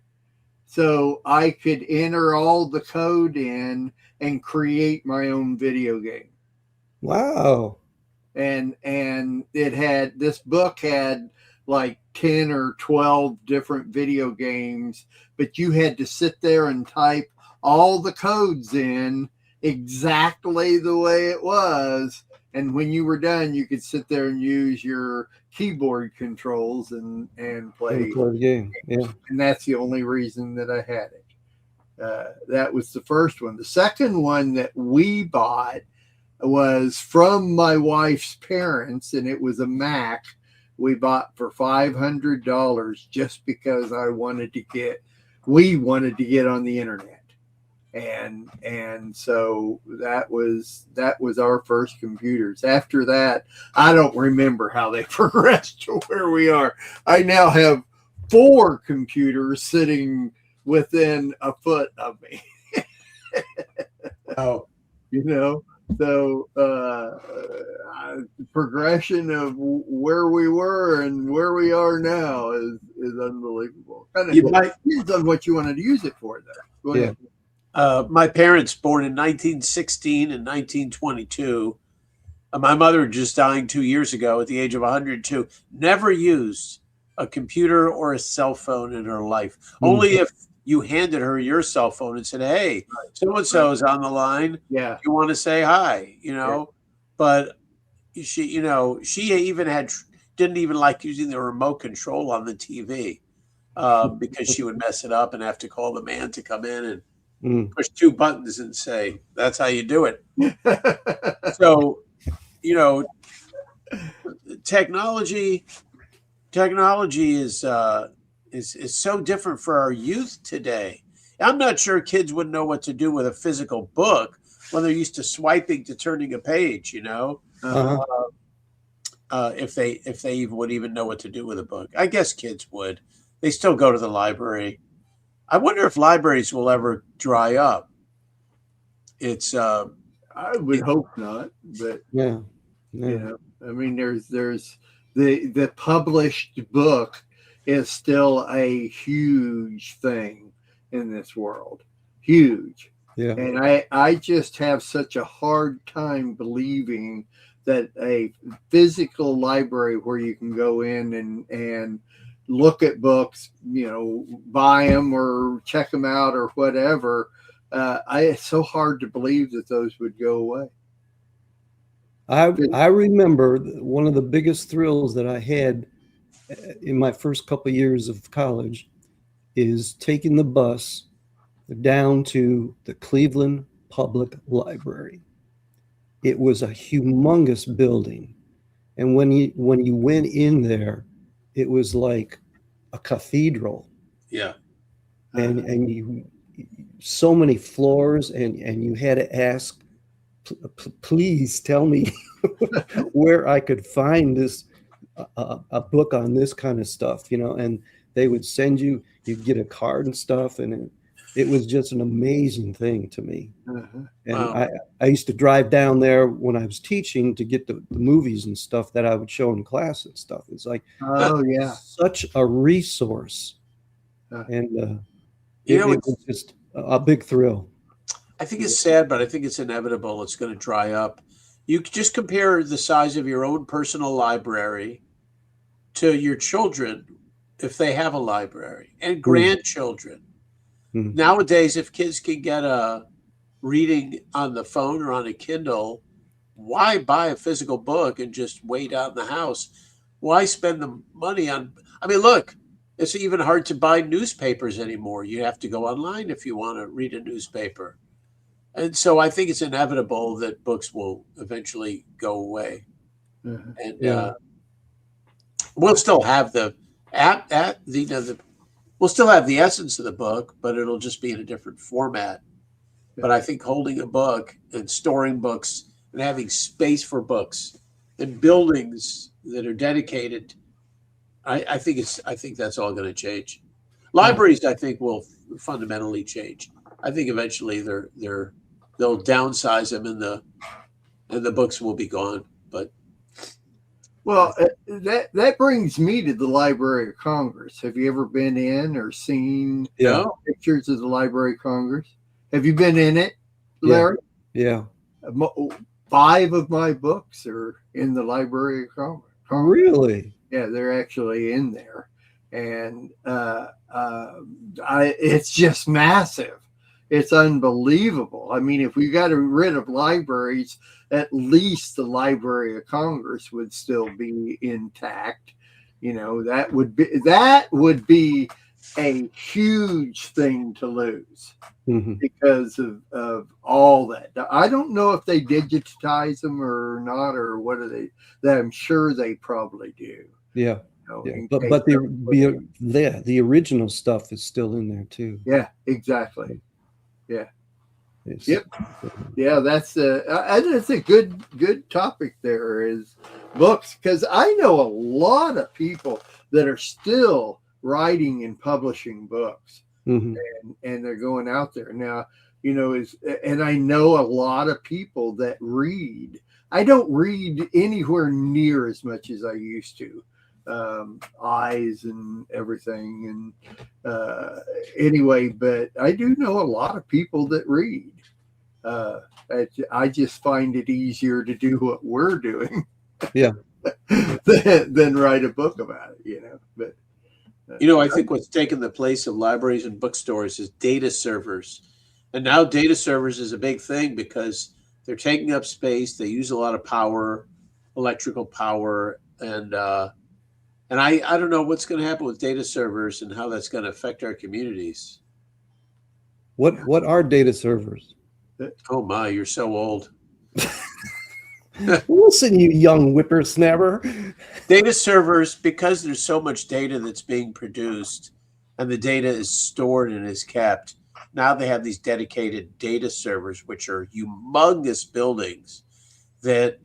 so I could enter all the code in and create my own video game. Wow. And this book had like 10 or 12 different video games, but you had to sit there and type all the codes in exactly the way it was, and when you were done you could sit there and use your keyboard controls and play The game. Yeah. and that's the only reason that I had it. That was the first one. The second one that we bought was from my wife's parents, and it was a Mac we bought for $500 just because we wanted to get on the internet. And so that was our first computers. After that, I don't remember how they progressed to where we are. I now have 4 computers sitting within a foot of me. Oh, So progression of where we were and where we are now is unbelievable. Depends on what you wanted to use it for, though. Go ahead. my parents, born in 1916 and 1922, my mother just dying 2 years ago at the age of 102, never used a computer or a cell phone in her life. Mm-hmm. Only if you handed her your cell phone and said, "Hey, so-and-so is on the line. Yeah. You want to say hi?" But she even didn't even like using the remote control on the TV because she would mess it up and have to call the man to come in and push 2 buttons and say, "That's how you do it." So, technology is so different for our youth today. I'm not sure kids would know what to do with a physical book when they're used to swiping to turning a page. if they even would even know what to do with a book. I guess kids would. They still go to the library. I wonder if libraries will ever dry up. It's I would hope not, but Yeah. Yeah. you know, I mean, there's the published book is still a huge thing in this world, huge. Yeah. And I just have such a hard time believing that a physical library where you can go in and look at books, you know, buy them or check them out or whatever. It's so hard to believe that those would go away. I remember one of the biggest thrills that I had in my first couple of years of college is taking the bus down to the Cleveland Public Library. It was a humongous building, and when you went in there, it was like a cathedral. yeah. And you so many floors, and you had to ask, please tell me where I could find this a book on this kind of stuff, you know. And they would send you, you'd get a card and stuff, and it was just an amazing thing to me. Uh-huh. And Wow. I used to drive down there when I was teaching to get the movies and stuff that I would show in class and stuff. It's like Oh yeah. such a resource, Uh. and You know, it was just a big thrill. I think it's sad, but I think it's inevitable. It's going to dry up. You could just compare the size of your own personal library to your children if they have a library, and grandchildren. Mm. Nowadays, if kids can get a reading on the phone or on a Kindle, why buy a physical book and just wait out in the house? Why spend the money on? I mean, look, it's even hard to buy newspapers anymore. You have to go online if you want to read a newspaper. And so I think it's inevitable that books will eventually go away. Uh-huh. And Yeah. we'll still have we'll still have the essence of the book, but it'll just be in a different format. But I think holding a book and storing books and having space for books and buildings that are dedicated, I think that's all going to change. Libraries, I think, will fundamentally change. I think eventually they'll downsize them and the books will be gone. But Well, that brings me to the Library of Congress. Have you ever been in or seen Yeah. pictures of the Library of Congress? Have you been in it, Yeah. Larry? Yeah. 5 of my books are in the Library of Congress. Really? Yeah, they're actually in there, and it's just massive. It's unbelievable. I mean, if we got rid of libraries, at least the Library of Congress would still be intact. You know, that would be a huge thing to lose Mhm. because of all that. I don't know if they digitize them or not, or what are they? That I'm sure they probably do. Yeah. You know, Yeah. in But case the original stuff is still in there too. yeah, exactly. It's- Yep. Yeah, that's a good topic. There is books, because I know a lot of people that are still writing and publishing books, Mhm. and they're going out there now. You know, and I know a lot of people that read. I don't read anywhere near as much as I used to. Eyes and everything, and anyway, but I do know a lot of people that read. I just find it easier to do what we're doing, Yeah. than write a book about it. You know, but I think what's taken the place of libraries and bookstores is data servers. And now data servers is a big thing because they're taking up space. They use a lot of power, electrical power, and I don't know what's going to happen with data servers and how that's going to affect our communities. What are data servers? Oh my, you're so old. Listen, you young whippersnapper. Data servers, because there's so much data that's being produced and the data is stored and is kept, now they have these dedicated data servers, which are humongous buildings that,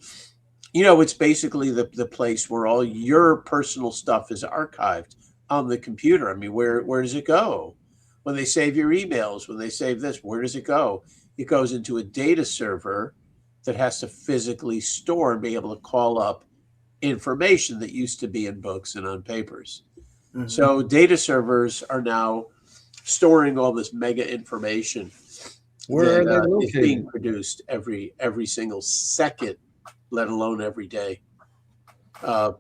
it's basically the place where all your personal stuff is archived on the computer. I mean, where does it go? When they save your emails, when they save this, where does it go? It goes into a data server that has to physically store and be able to call up information that used to be in books and on papers. Mhm. So data servers are now storing all this mega information Where are that they is being located? produced every single second, let alone every day. And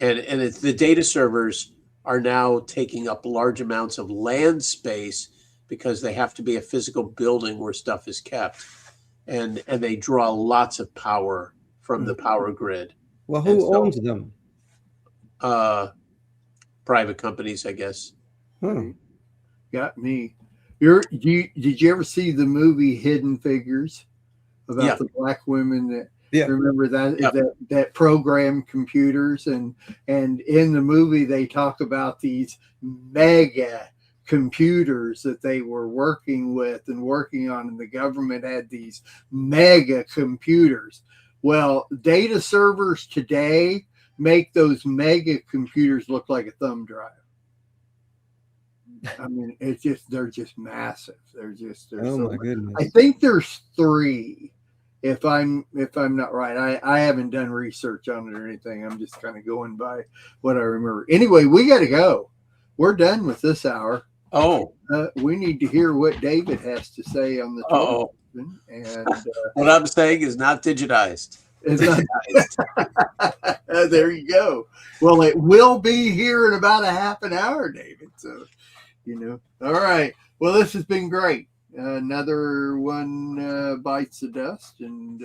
it's the data servers are now taking up large amounts of land space because they have to be a physical building where stuff is kept, and they draw lots of power from the power grid. Well, And who so- owns them? Private companies, I guess. Huh. Got me. Did you ever see the movie Hidden Figures about Yeah. the black women that Yeah. remember that Yep. that program computers, and in the movie they talk about these mega computers that they were working with and working on, and the government had these mega computers. Well, data servers today make those mega computers look like a thumb drive. I mean, they're just massive. They're Oh so my much. goodness. I think there's 3. If I'm not right, I haven't done research on it or anything. I'm just kind of going by what I remember. Anyway, we got to go. We're done with this hour. Oh, We need to hear what David has to say on the oh. tour. And What I'm saying is not digitized. it's not, there you go. Well, it will be here in about a half an hour, David. So, all right. Well, this has been great. Another one bites the dust, and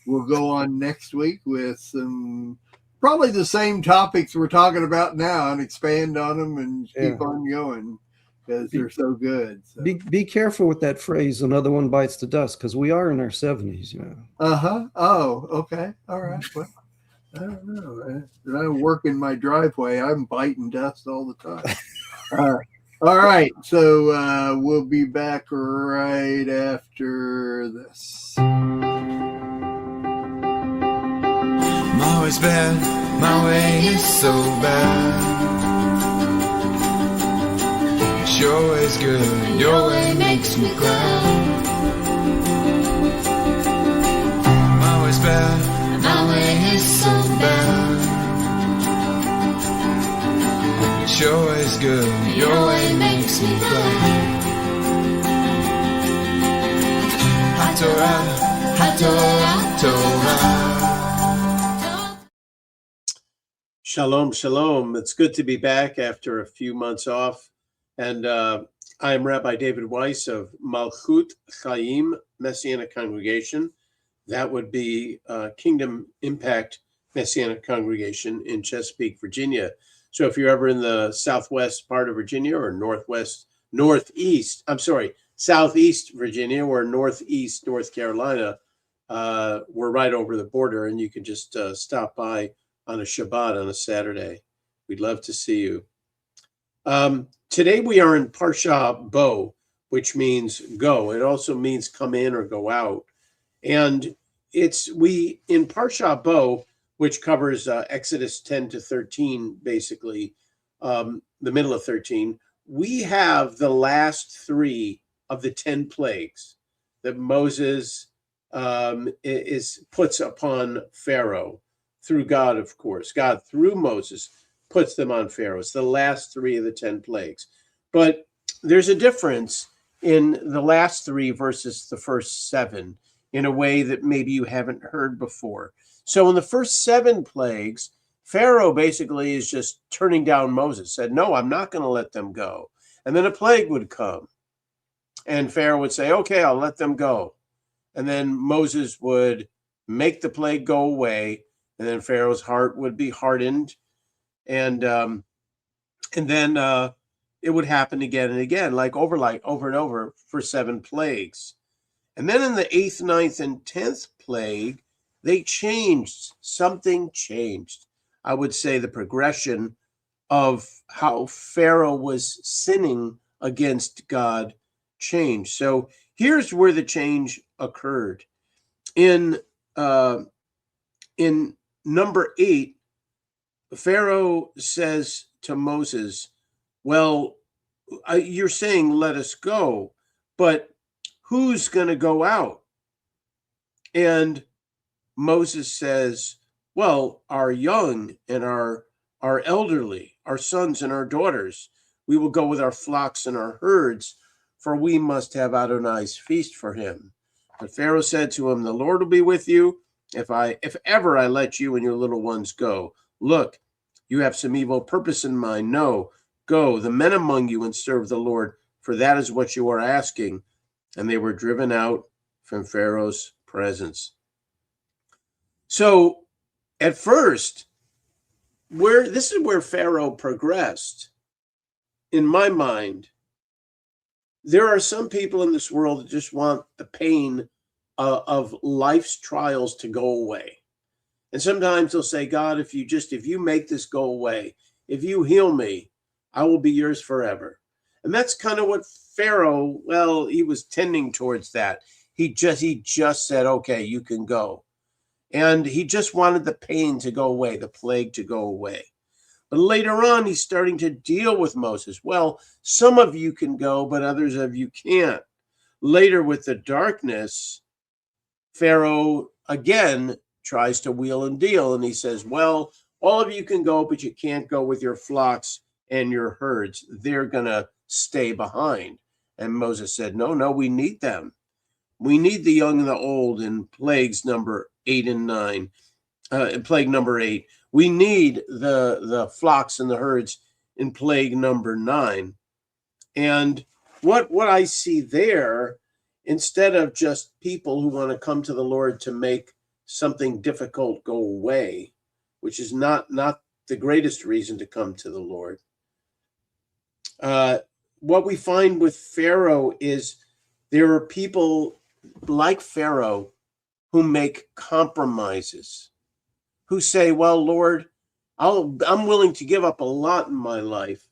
we'll go on next week with some probably the same topics we're talking about now and expand on them and keep on going because they're so good. So. Be careful with that phrase, another one bites the dust, because we are in our 70s, Oh, okay. All right. Well, I don't know. I work in my driveway. I'm biting dust all the time. All right. So we'll be back right after this. My way's bad, my way is so bad. Your way's good, your way makes me glad. My way's bad, my way is so bad. Your way's good, your way makes me glad. Hatorah, Hatorah, Torah. Shalom, shalom. It's good to be back after a few months off. And I am Rabbi David Weiss of Malchut Chaim Messianic Congregation. That would be Kingdom Impact Messianic Congregation in Chesapeake, Virginia. So if you're ever in the southwest part of Virginia or southeast Virginia or northeast North Carolina, we're right over the border, and you can just stop by on a Shabbat on a Saturday. We'd love to see you. Today we are in Parsha Bo, which means go. It also means come in or go out. And in Parsha Bo, which covers Exodus 10 to 13, basically, the middle of 13, we have the last 3 of the 10 plagues that Moses puts upon Pharaoh through God, of course. God, through Moses, puts them on Pharaoh. It's the last 3 of the 10 plagues. But there's a difference in the last 3 versus the first 7 in a way that maybe you haven't heard before. So in the first 7 plagues, Pharaoh basically is just turning down Moses, said, no, I'm not going to let them go. And then a plague would come. And Pharaoh would say, okay, I'll let them go. And then Moses would make the plague go away. And then Pharaoh's heart would be hardened. And then it would happen again and again, like over and over for 7 plagues. And then in the 8th, 9th, and 10th plague, they changed. Something changed. I would say the progression of how Pharaoh was sinning against God changed. So here's where the change occurred. In in number 8, Pharaoh says to Moses, well, you're saying let us go, but who's going to go out? And Moses says, well, our young and our elderly, our sons and our daughters, we will go with our flocks and our herds, for we must have Adonai's feast for him. But Pharaoh said to him, the Lord will be with you if ever I let you and your little ones go. Look, you have some evil purpose in mind. No, go, the men among you, and serve the Lord, for that is what you are asking. And they were driven out from Pharaoh's presence. So at first, this is where Pharaoh progressed. In my mind, there are some people in this world that just want the pain of life's trials to go away. And sometimes they'll say, God, if you make this go away, if you heal me, I will be yours forever. And that's kind of what Pharaoh, well, he was tending towards that. He just said, okay, you can go. And he just wanted the pain to go away, the plague to go away. But later on, he's starting to deal with Moses. Well, some of you can go, but others of you can't. Later with the darkness, Pharaoh again tries to wheel and deal. And he says, well, all of you can go, but you can't go with your flocks and your herds. They're going to stay behind. And Moses said, no, we need them. We need the young and the old in plagues number 8 and 9. Plague number 8. We need the flocks and the herds in plague number 9. And what I see there, instead of just people who want to come to the Lord to make something difficult go away, which is not the greatest reason to come to the Lord. What we find with Pharaoh is there are people like Pharaoh who make compromises, who say, well, Lord, I'm willing to give up a lot in my life,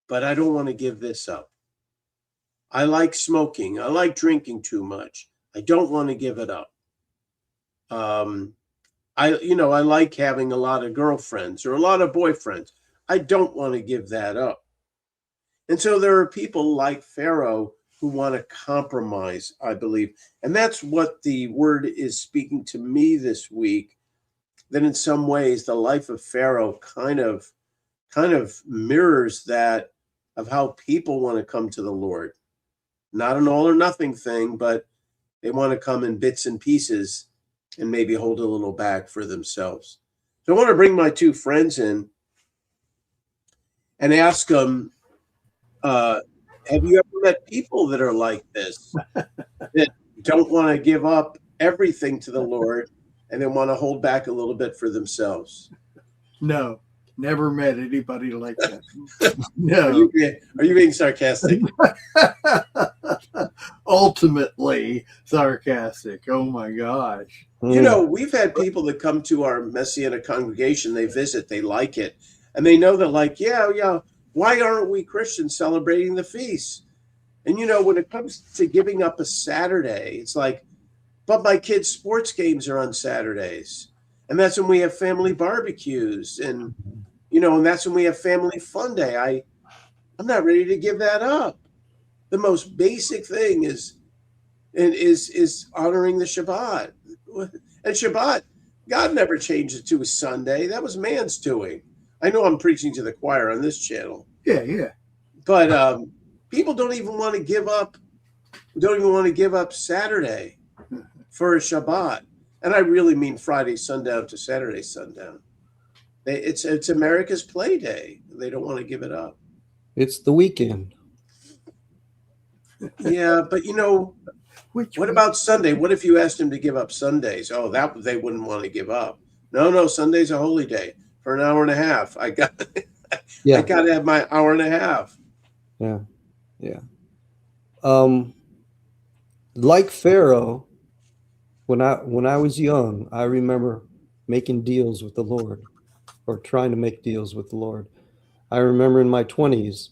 but I don't want to give this up. I like smoking. I like drinking too much. I don't want to give it up. I like having a lot of girlfriends or a lot of boyfriends. I don't want to give that up. And so there are people like Pharaoh who want to compromise, I believe. And that's what the word is speaking to me this week, that in some ways the life of Pharaoh kind of mirrors that of how people want to come to the Lord. Not an all or nothing thing, but they want to come in bits and pieces and maybe hold a little back for themselves. So I want to bring my two friends in and ask them, have you ever met people that are like this, that don't want to give up everything to the Lord and they want to hold back a little bit for themselves? No, never met anybody like that. No. Are you being sarcastic? Ultimately sarcastic. Oh my gosh. You know, we've had people that come to our Messianic congregation, they visit, they like it, and they know that, like, yeah, why aren't we Christians celebrating the feast? And, when it comes to giving up a Saturday, it's like, but my kids' sports games are on Saturdays. And that's when we have family barbecues. And, and that's when we have family fun day. I'm not ready to give that up. The most basic thing is honoring the Shabbat. And Shabbat, God never changed it to a Sunday. That was man's doing. I know I'm preaching to the choir on this channel. Yeah. But people don't even want to give up Saturday for a Shabbat. And I really mean Friday sundown to Saturday sundown. It's America's play day. They don't want to give it up. It's the weekend. Yeah, but what about Sunday? What if you asked him to give up Sundays? Oh, that they wouldn't want to give up. No, Sunday's a holy day for an hour and a half. I got to have my hour and a half. Yeah. Like Pharaoh, when I was young, I remember making deals with the Lord, or trying to make deals with the Lord. I remember in my 20s,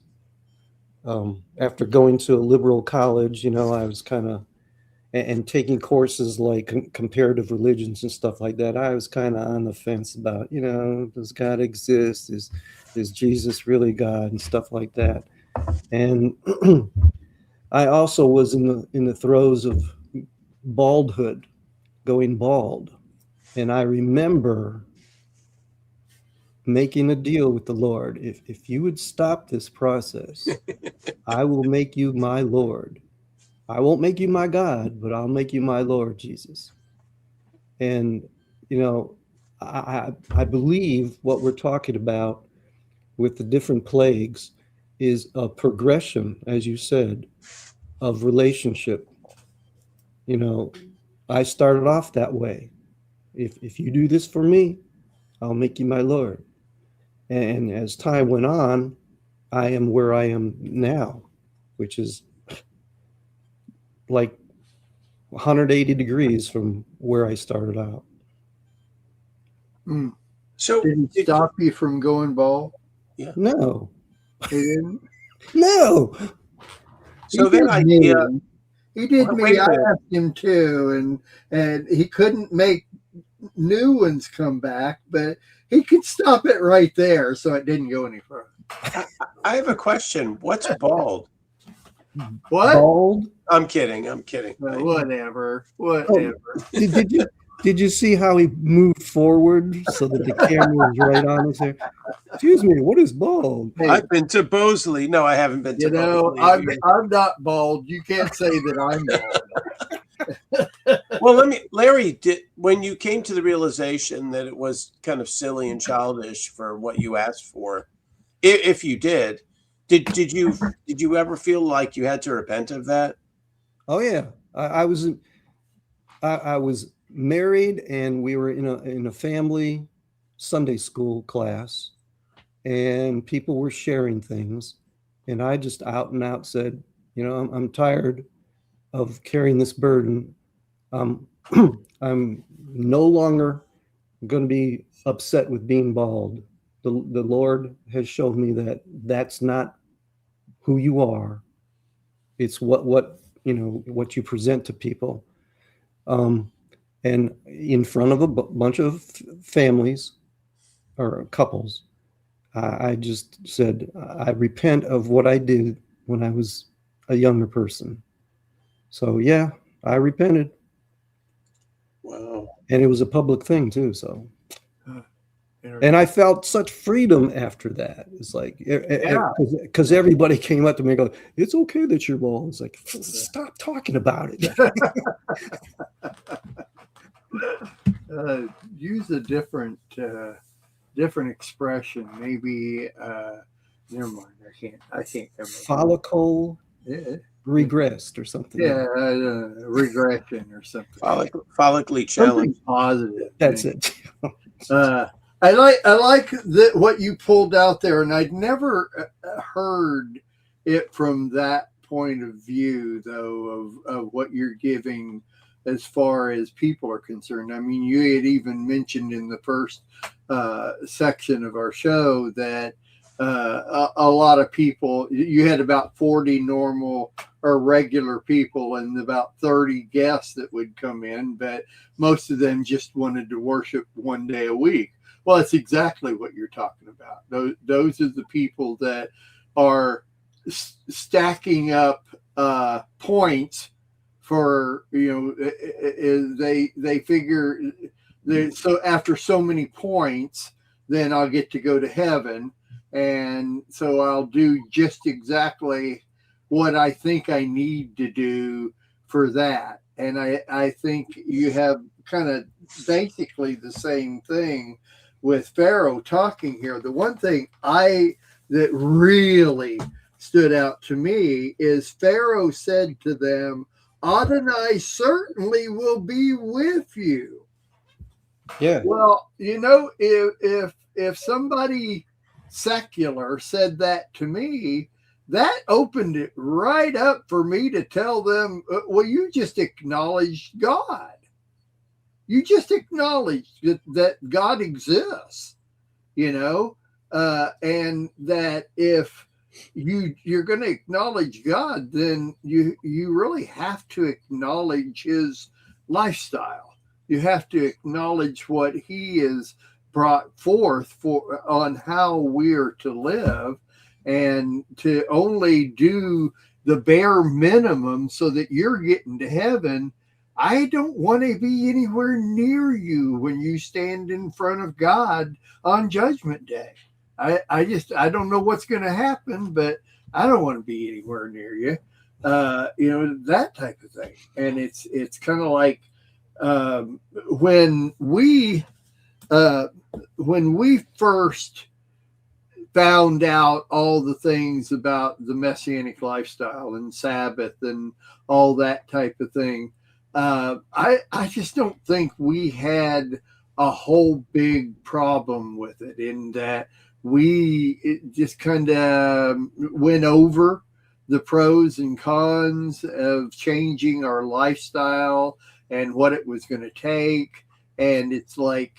after going to a liberal college, I was kind of and taking courses like comparative religions and stuff like that, I was kind of on the fence about, does God exist? Is Jesus really God and stuff like that? And I also was in the throes of baldhood, going bald. And I remember making a deal with the Lord. If you would stop this process, I will make you my Lord. I won't make you my God, but I'll make you my Lord, Jesus. And, I believe what we're talking about with the different plagues is a progression, as you said, of relationship. I started off that way. If you do this for me, I'll make you my Lord. And as time went on, I am where I am now, which is like 180 degrees from where I started out. So Did he stop you from going bald? No, He didn't. no. So He that did idea. me. He did Wait me. a I minute. asked him too, and he couldn't make new ones come back, but he could stop it right there, so it didn't go any further. I have a question. What's bald? What? Bald. I'm kidding. Whatever. Did you see how he moved forward so that the camera was right on his hair? Excuse me, what is bald? Hey, I've been to Bosley. No, I haven't been to Bosley. I'm not bald. You can't say that I'm bald. Well, Larry, when you came to the realization that it was kind of silly and childish for what you asked for, if you did you ever feel like you had to repent of that? Oh yeah, I was married, and we were in a family Sunday school class, and people were sharing things, and I just out and out said, I'm tired of carrying this burden. I'm no longer going to be upset with being bald. The Lord has shown me that that's not who you are. It's what you present to people. And in front of a bunch of families or couples, I just said, I repent of what I did when I was a younger person. So yeah, I repented. Wow. And it was a public thing too. So, and I felt such freedom after that. It's like, because everybody came up to me and go, it's okay that you're bald. It's like, stop talking about it. Use a different expression. Maybe never mind. I can't come up. Follicle regressed or something. Yeah, regression or something. Follically challenged. Something positive. That's it. I like that what you pulled out there, and I'd never heard it from that point of view, though, of what you're giving as far as people are concerned. I mean, you had even mentioned in the first section of our show that a lot of people, you had about 40 normal or regular people and about 30 guests that would come in, but most of them just wanted to worship one day a week. Well, that's exactly what you're talking about. Those are the people that are stacking up points for, they figure so after so many points, then I'll get to go to heaven. And so I'll do just exactly what I think I need to do for that. And I think you have kind of basically the same thing with Pharaoh talking here. The one thing that really stood out to me is Pharaoh said to them, Adonai certainly will be with you. Yeah. Well, if somebody secular said that to me, that opened it right up for me to tell them, well, you just acknowledged God. You just acknowledged that God exists, and that if you're going to acknowledge God, then you really have to acknowledge his lifestyle. You have to acknowledge what he has brought forth for on how we're to live, and to only do the bare minimum so that you're getting to heaven. I don't want to be anywhere near you when you stand in front of God on Judgment Day. I don't know what's going to happen, but I don't want to be anywhere near you. That type of thing. And it's kind of like when we first found out all the things about the Messianic lifestyle and Sabbath and all that type of thing, I just don't think we had a whole big problem with it, in that it just kind of went over the pros and cons of changing our lifestyle and what it was going to take. And it's like,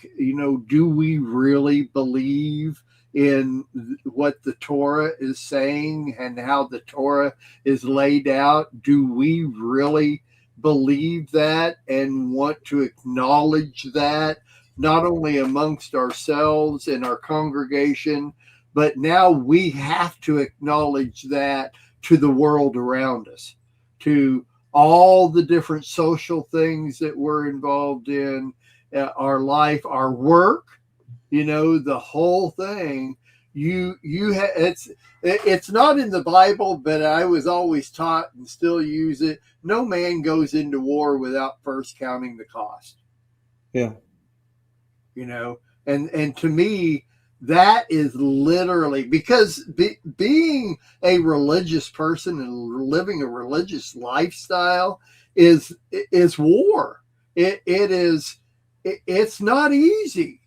do we really believe in what the Torah is saying and how the Torah is laid out? Do we really believe that and want to acknowledge that, not only amongst ourselves and our congregation, but now we have to acknowledge that to the world around us, to all the different social things that we're involved in, our life, our work, the whole thing. It's not in the Bible, but I was always taught and still use it. No man goes into war without first counting the cost. Yeah. And to me, that is literally, because being a religious person and living a religious lifestyle is war. It's not easy.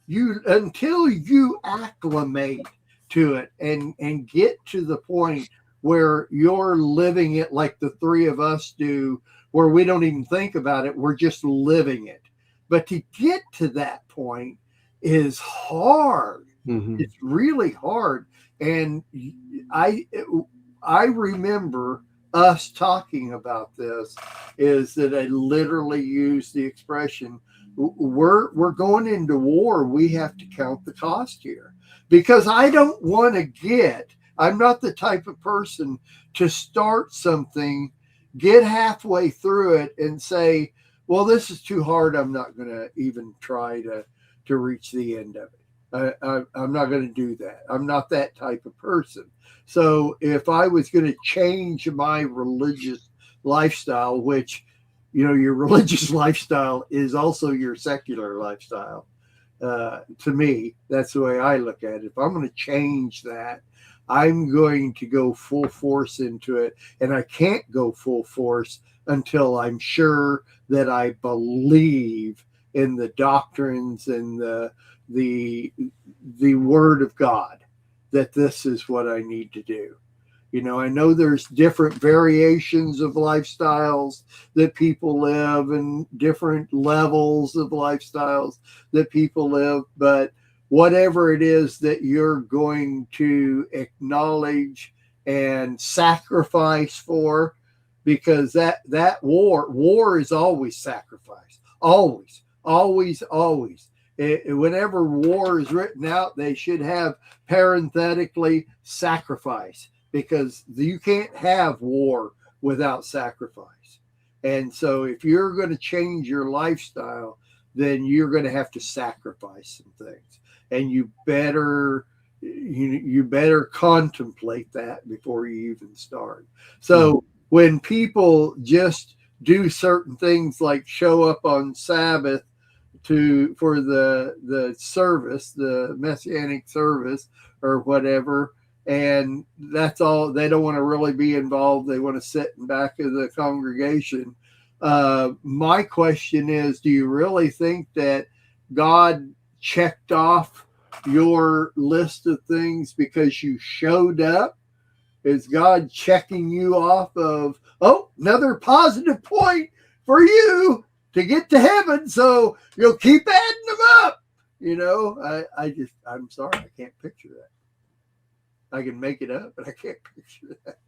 Until you acclimate to it and get to the point where you're living it like the three of us do, where we don't even think about it, we're just living it. But to get to that point is hard. Mm-hmm. It's really hard. And I remember us talking about this, is that I literally used the expression, we're going into war. We have to count the cost here, because I don't want to I'm not the type of person to start something, get halfway through it and say, well, this is too hard, I'm not going to even try to reach the end of it. I'm not going to do that. I'm not that type of person. So if I was going to change my religious lifestyle, which, your religious lifestyle is also your secular lifestyle. To me, that's the way I look at it. If I'm going to change that, I'm going to go full force into it. And I can't go full force until I'm sure that I believe in the doctrines and the word of God, that this is what I need to do. I know there's different variations of lifestyles that people live, and different levels of lifestyles that people live, but whatever it is that you're going to acknowledge and sacrifice for, because that war is always sacrifice. Always. Whenever war is written out, they should have parenthetically sacrifice, because you can't have war without sacrifice. And so if you're going to change your lifestyle, then you're going to have to sacrifice some things. And you better contemplate that before you even start. So when people just do certain things like show up on Sabbath for the service, the Messianic service or whatever, and that's all, they don't want to really be involved. They want to sit in back of the congregation. My question is, do you really think that God checked off your list of things because you showed up? Is God checking you off of, another positive point for you to get to heaven, so you'll keep adding them up? I'm sorry, I can't picture that. I can make it up, but I can't picture that.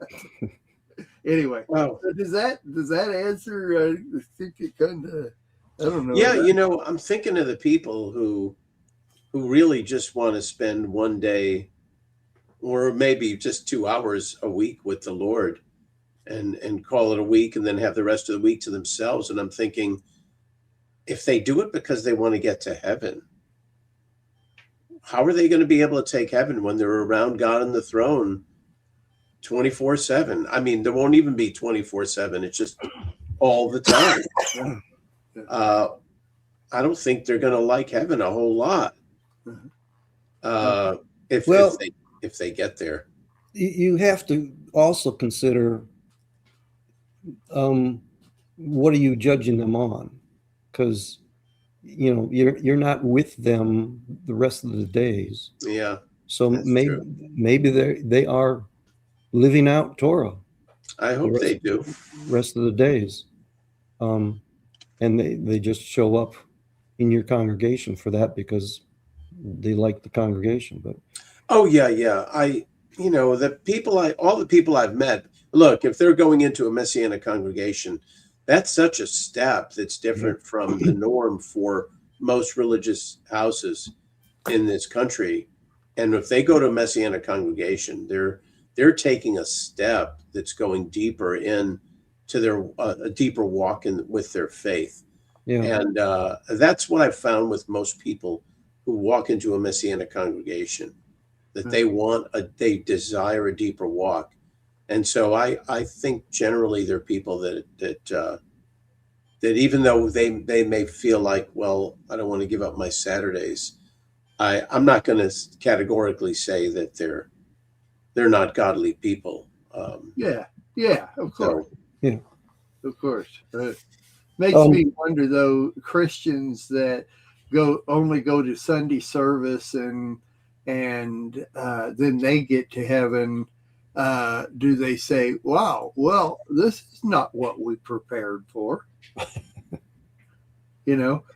Anyway, Wow. does that answer? I think it kind of. I don't know. Yeah, I'm thinking of the people who really just want to spend one day or maybe just 2 hours a week with the Lord and call it a week and then have the rest of the week to themselves. And I'm thinking, if they do it because they want to get to heaven, how are they going to be able to take heaven when they're around God on the throne 24/7? I mean, there won't even be 24/7. It's just all the time. I don't think they're going to like heaven a whole lot. If they get there. You have to also consider what are you judging them on? Because you're not with them the rest of the days. Yeah. So that's maybe true. maybe they are living out Torah I hope they do. rest of the days. And they just show up in your congregation for that because they like the congregation. But Oh yeah. All the people I've met, look, if they're going into a Messianic congregation, that's such a step that's different from the norm for most religious houses in this country. And if they go to a Messianic congregation, they're taking a step that's going deeper in to their a deeper walk with their faith. yeah, And that's what I've found with most people who walk into a Messianic congregation, that they desire a deeper walk. And so I think generally they're people that even though they may feel like, well, I don't want to give up my Saturdays, I'm not going to categorically say that they're not godly people. Yeah, of course. So, yeah. Of course. Makes me wonder, though, Christians that only go to Sunday service and then they get to heaven. Do they say, wow, well, this is not what we prepared for?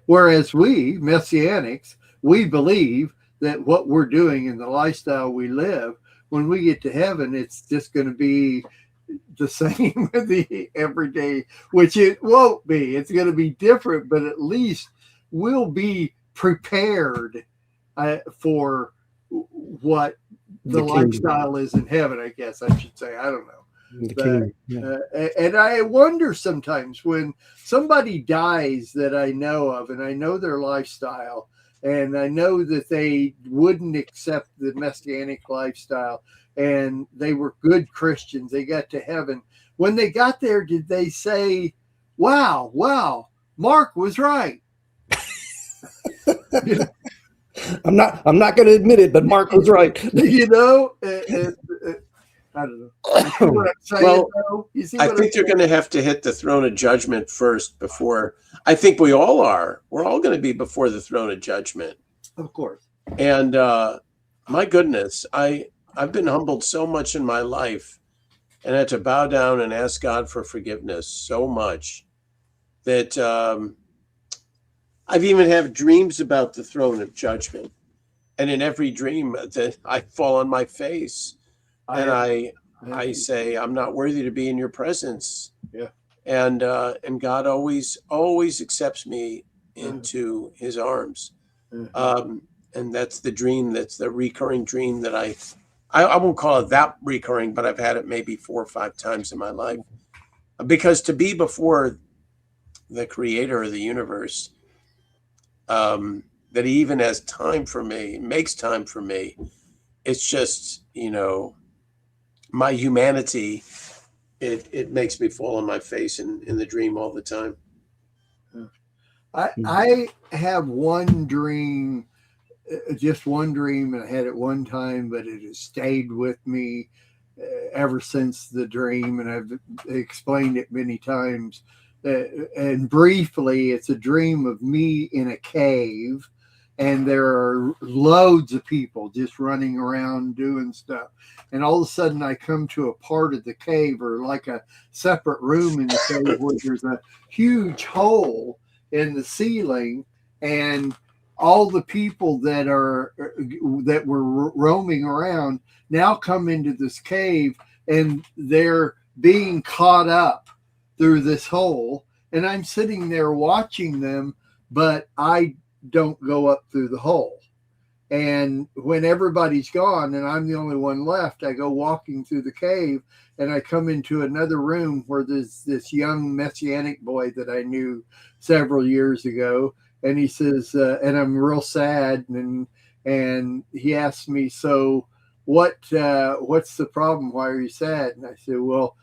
Whereas we, Messianics, we believe that what we're doing and the lifestyle we live, when we get to heaven, it's just going to be the same with the everyday, which it won't be. It's going to be different, but at least we'll be prepared for what the lifestyle is in heaven, I guess I should say. I don't know. And I wonder sometimes when somebody dies that I know of, and I know their lifestyle, and I know that they wouldn't accept the Messianic lifestyle, and they were good Christians. They got to heaven. When they got there, did they say, wow, Mark was right? I'm not going to admit it, but Mark was right. I don't know. You see what I'm saying, well, though? I think they're going to have to hit the throne of judgment first before. I think we all are. We're all going to be before the throne of judgment. Of course. And my goodness, I've been humbled so much in my life, and had to bow down and ask God for forgiveness so much that I've even had dreams about the throne of judgment. And in every dream that I fall on my face and I say, I'm not worthy to be in your presence. Yeah. And God always accepts me into his arms. And that's the dream. That's the recurring dream that I won't call it that recurring, but I've had it maybe 4 or 5 times in my life. Because to be before the creator of the universe, that he even has time for me, makes time for me. It's just, my humanity, it makes me fall on my face in the dream all the time. I have one dream, just one dream, and I had it one time, but it has stayed with me ever since the dream, and I've explained it many times. And briefly, it's a dream of me in a cave, and there are loads of people just running around doing stuff. And all of a sudden, I come to a part of the cave, or like a separate room in the cave, where there's a huge hole in the ceiling, and all the people that were roaming around now come into this cave, and they're being caught up through this hole. And I'm sitting there watching them, but I don't go up through the hole. And when everybody's gone and I'm the only one left, I go walking through the cave, and I come into another room where there's this young Messianic boy that I knew several years ago. And he says, and I'm real sad. And he asked me, so what's the problem? Why are you sad? And I said, well,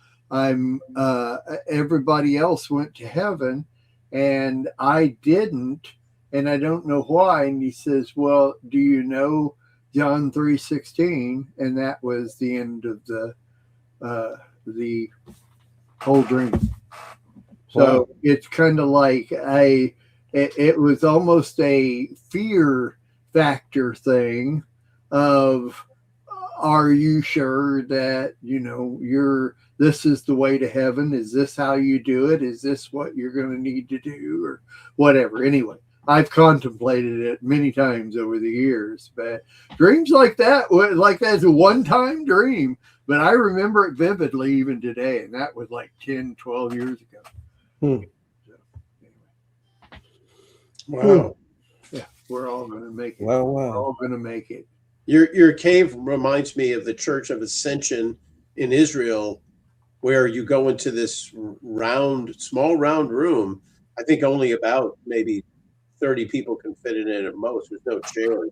everybody else went to heaven and I didn't. And I don't know why. And he says, well, do you know John 3:16? And that was the end of the whole dream. So it's kind of like it was almost a fear factor thing of, are you sure that, this is the way to heaven? Is this how you do it? Is this what you're going to need to do, or whatever? Anyway, I've contemplated it many times over the years, but dreams like that's a one-time dream, but I remember it vividly even today. And that was like 10, 12 years ago. So, anyway. Wow. Yeah, we're all going to make it. Wow. We're all going to make it. Your cave reminds me of the Church of Ascension in Israel, where you go into this small round room. I think only about maybe 30 people can fit in it at most. There's no chairs,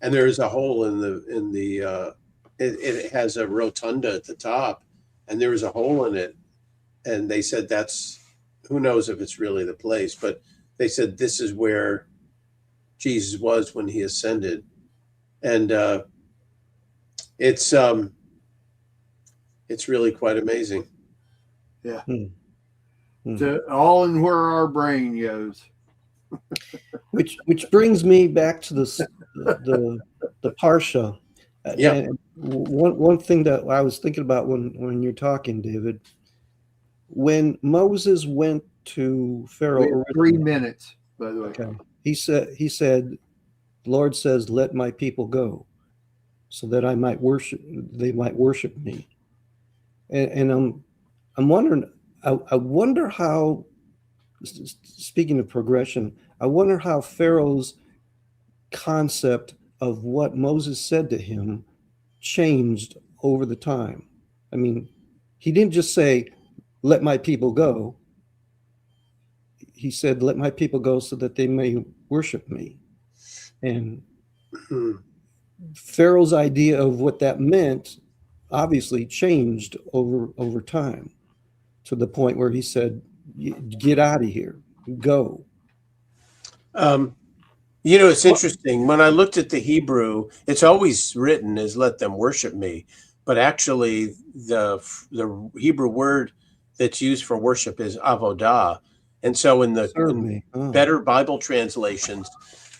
and there's a hole in the. It has a rotunda at the top, and there is a hole in it. And they said who knows if it's really the place, but they said this is where Jesus was when he ascended. And it's really quite amazing. Yeah. All in where our brain goes. Which brings me back to the Parsha. Yeah. And one thing that I was thinking about when you're talking, David, when Moses went to Pharaoh, 3 minutes, by the way. okay, he said, the Lord says, let my people go so that they might worship me. And I'm wondering, I wonder how, speaking of progression, I wonder how Pharaoh's concept of what Moses said to him changed over the time. I mean, he didn't just say, let my people go. He said, let my people go so that they may worship me. And Pharaoh's idea of what that meant obviously changed over time, to the point where he said, get out of here, go. It's interesting. When I looked at the Hebrew, it's always written as let them worship me. But actually, the Hebrew word that's used for worship is avodah. And so in better Bible translations,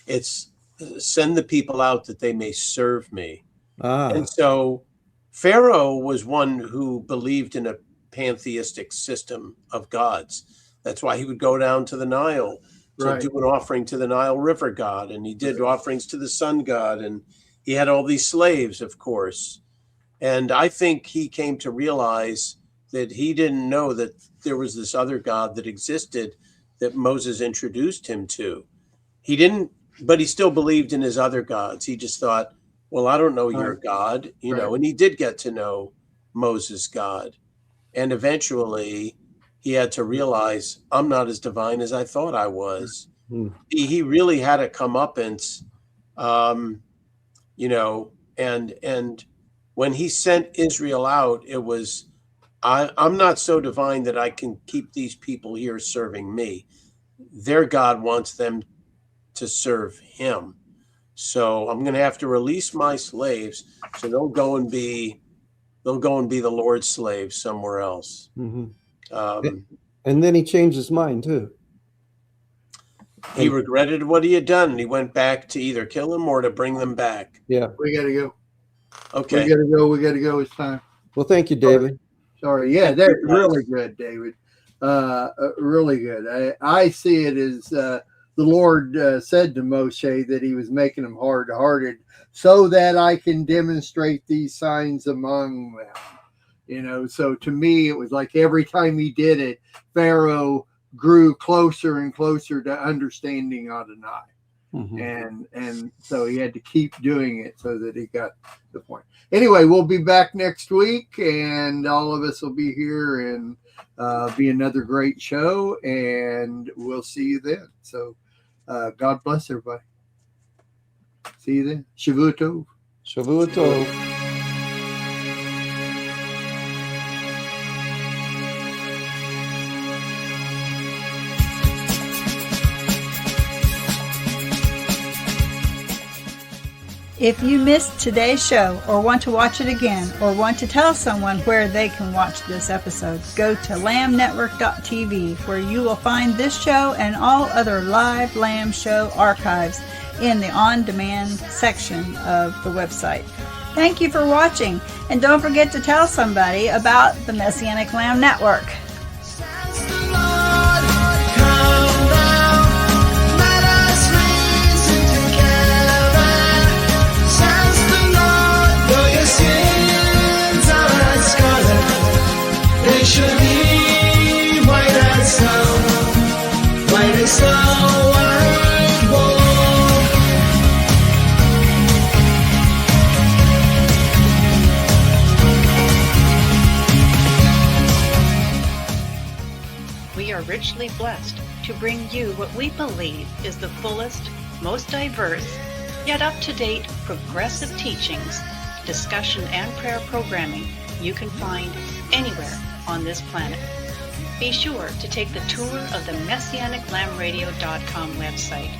it's send the people out that they may serve me. And so Pharaoh was one who believed in a pantheistic system of gods. That's why he would go down to the Nile to do an offering to the Nile River god, and he did offerings to the sun god, and he had all these slaves, of course. And I think he came to realize that he didn't know that there was this other God that existed that Moses introduced him to. He didn't, but he still believed in his other gods. He just thought, well, I don't know your God, and he did get to know Moses' God. And eventually he had to realize, I'm not as divine as I thought I was. He really had a comeuppance, and when he sent Israel out, it was, I'm not so divine that I can keep these people here serving me. Their God wants them to serve him. So I'm going to have to release my slaves, so they'll go and be the Lord's slaves somewhere else. And then he changed his mind too. He regretted what he had done, and he went back to either kill them or to bring them back. Yeah. We got to go. Okay. We got to go. It's time. Well, thank you, David. Sorry. Yeah, that's really good, David. Really good. I see it as the Lord said to Moshe that he was making them hard-hearted so that I can demonstrate these signs among them. You know, so to me, it was like every time he did it, Pharaoh grew closer and closer to understanding Adonai. And so he had to keep doing it so that he got the point. Anyway, we'll be back next week, and all of us will be here, and be another great show, and we'll see you then. So God bless everybody. See you then. Shavua Tov. Shavua Tov. If you missed today's show or want to watch it again or want to tell someone where they can watch this episode, go to lambnetwork.tv, where you will find this show and all other live Lamb Show archives in the on-demand section of the website. Thank you for watching, and don't forget to tell somebody about the Messianic Lamb Network. Should be white as snow, white as snow, white wool. We are richly blessed to bring you what we believe is the fullest, most diverse, yet up-to-date progressive teachings, discussion, and prayer programming you can find anywhere on this planet. Be sure to take the tour of the MessianicLambRadio.com website.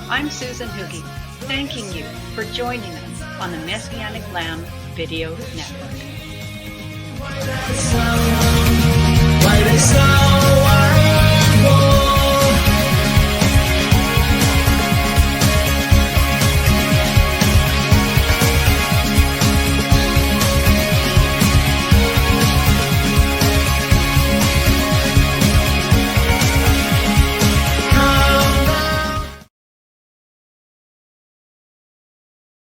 I'm Susan Hugi, thanking you for joining us on the Messianic Lamb Video Network. White as snow.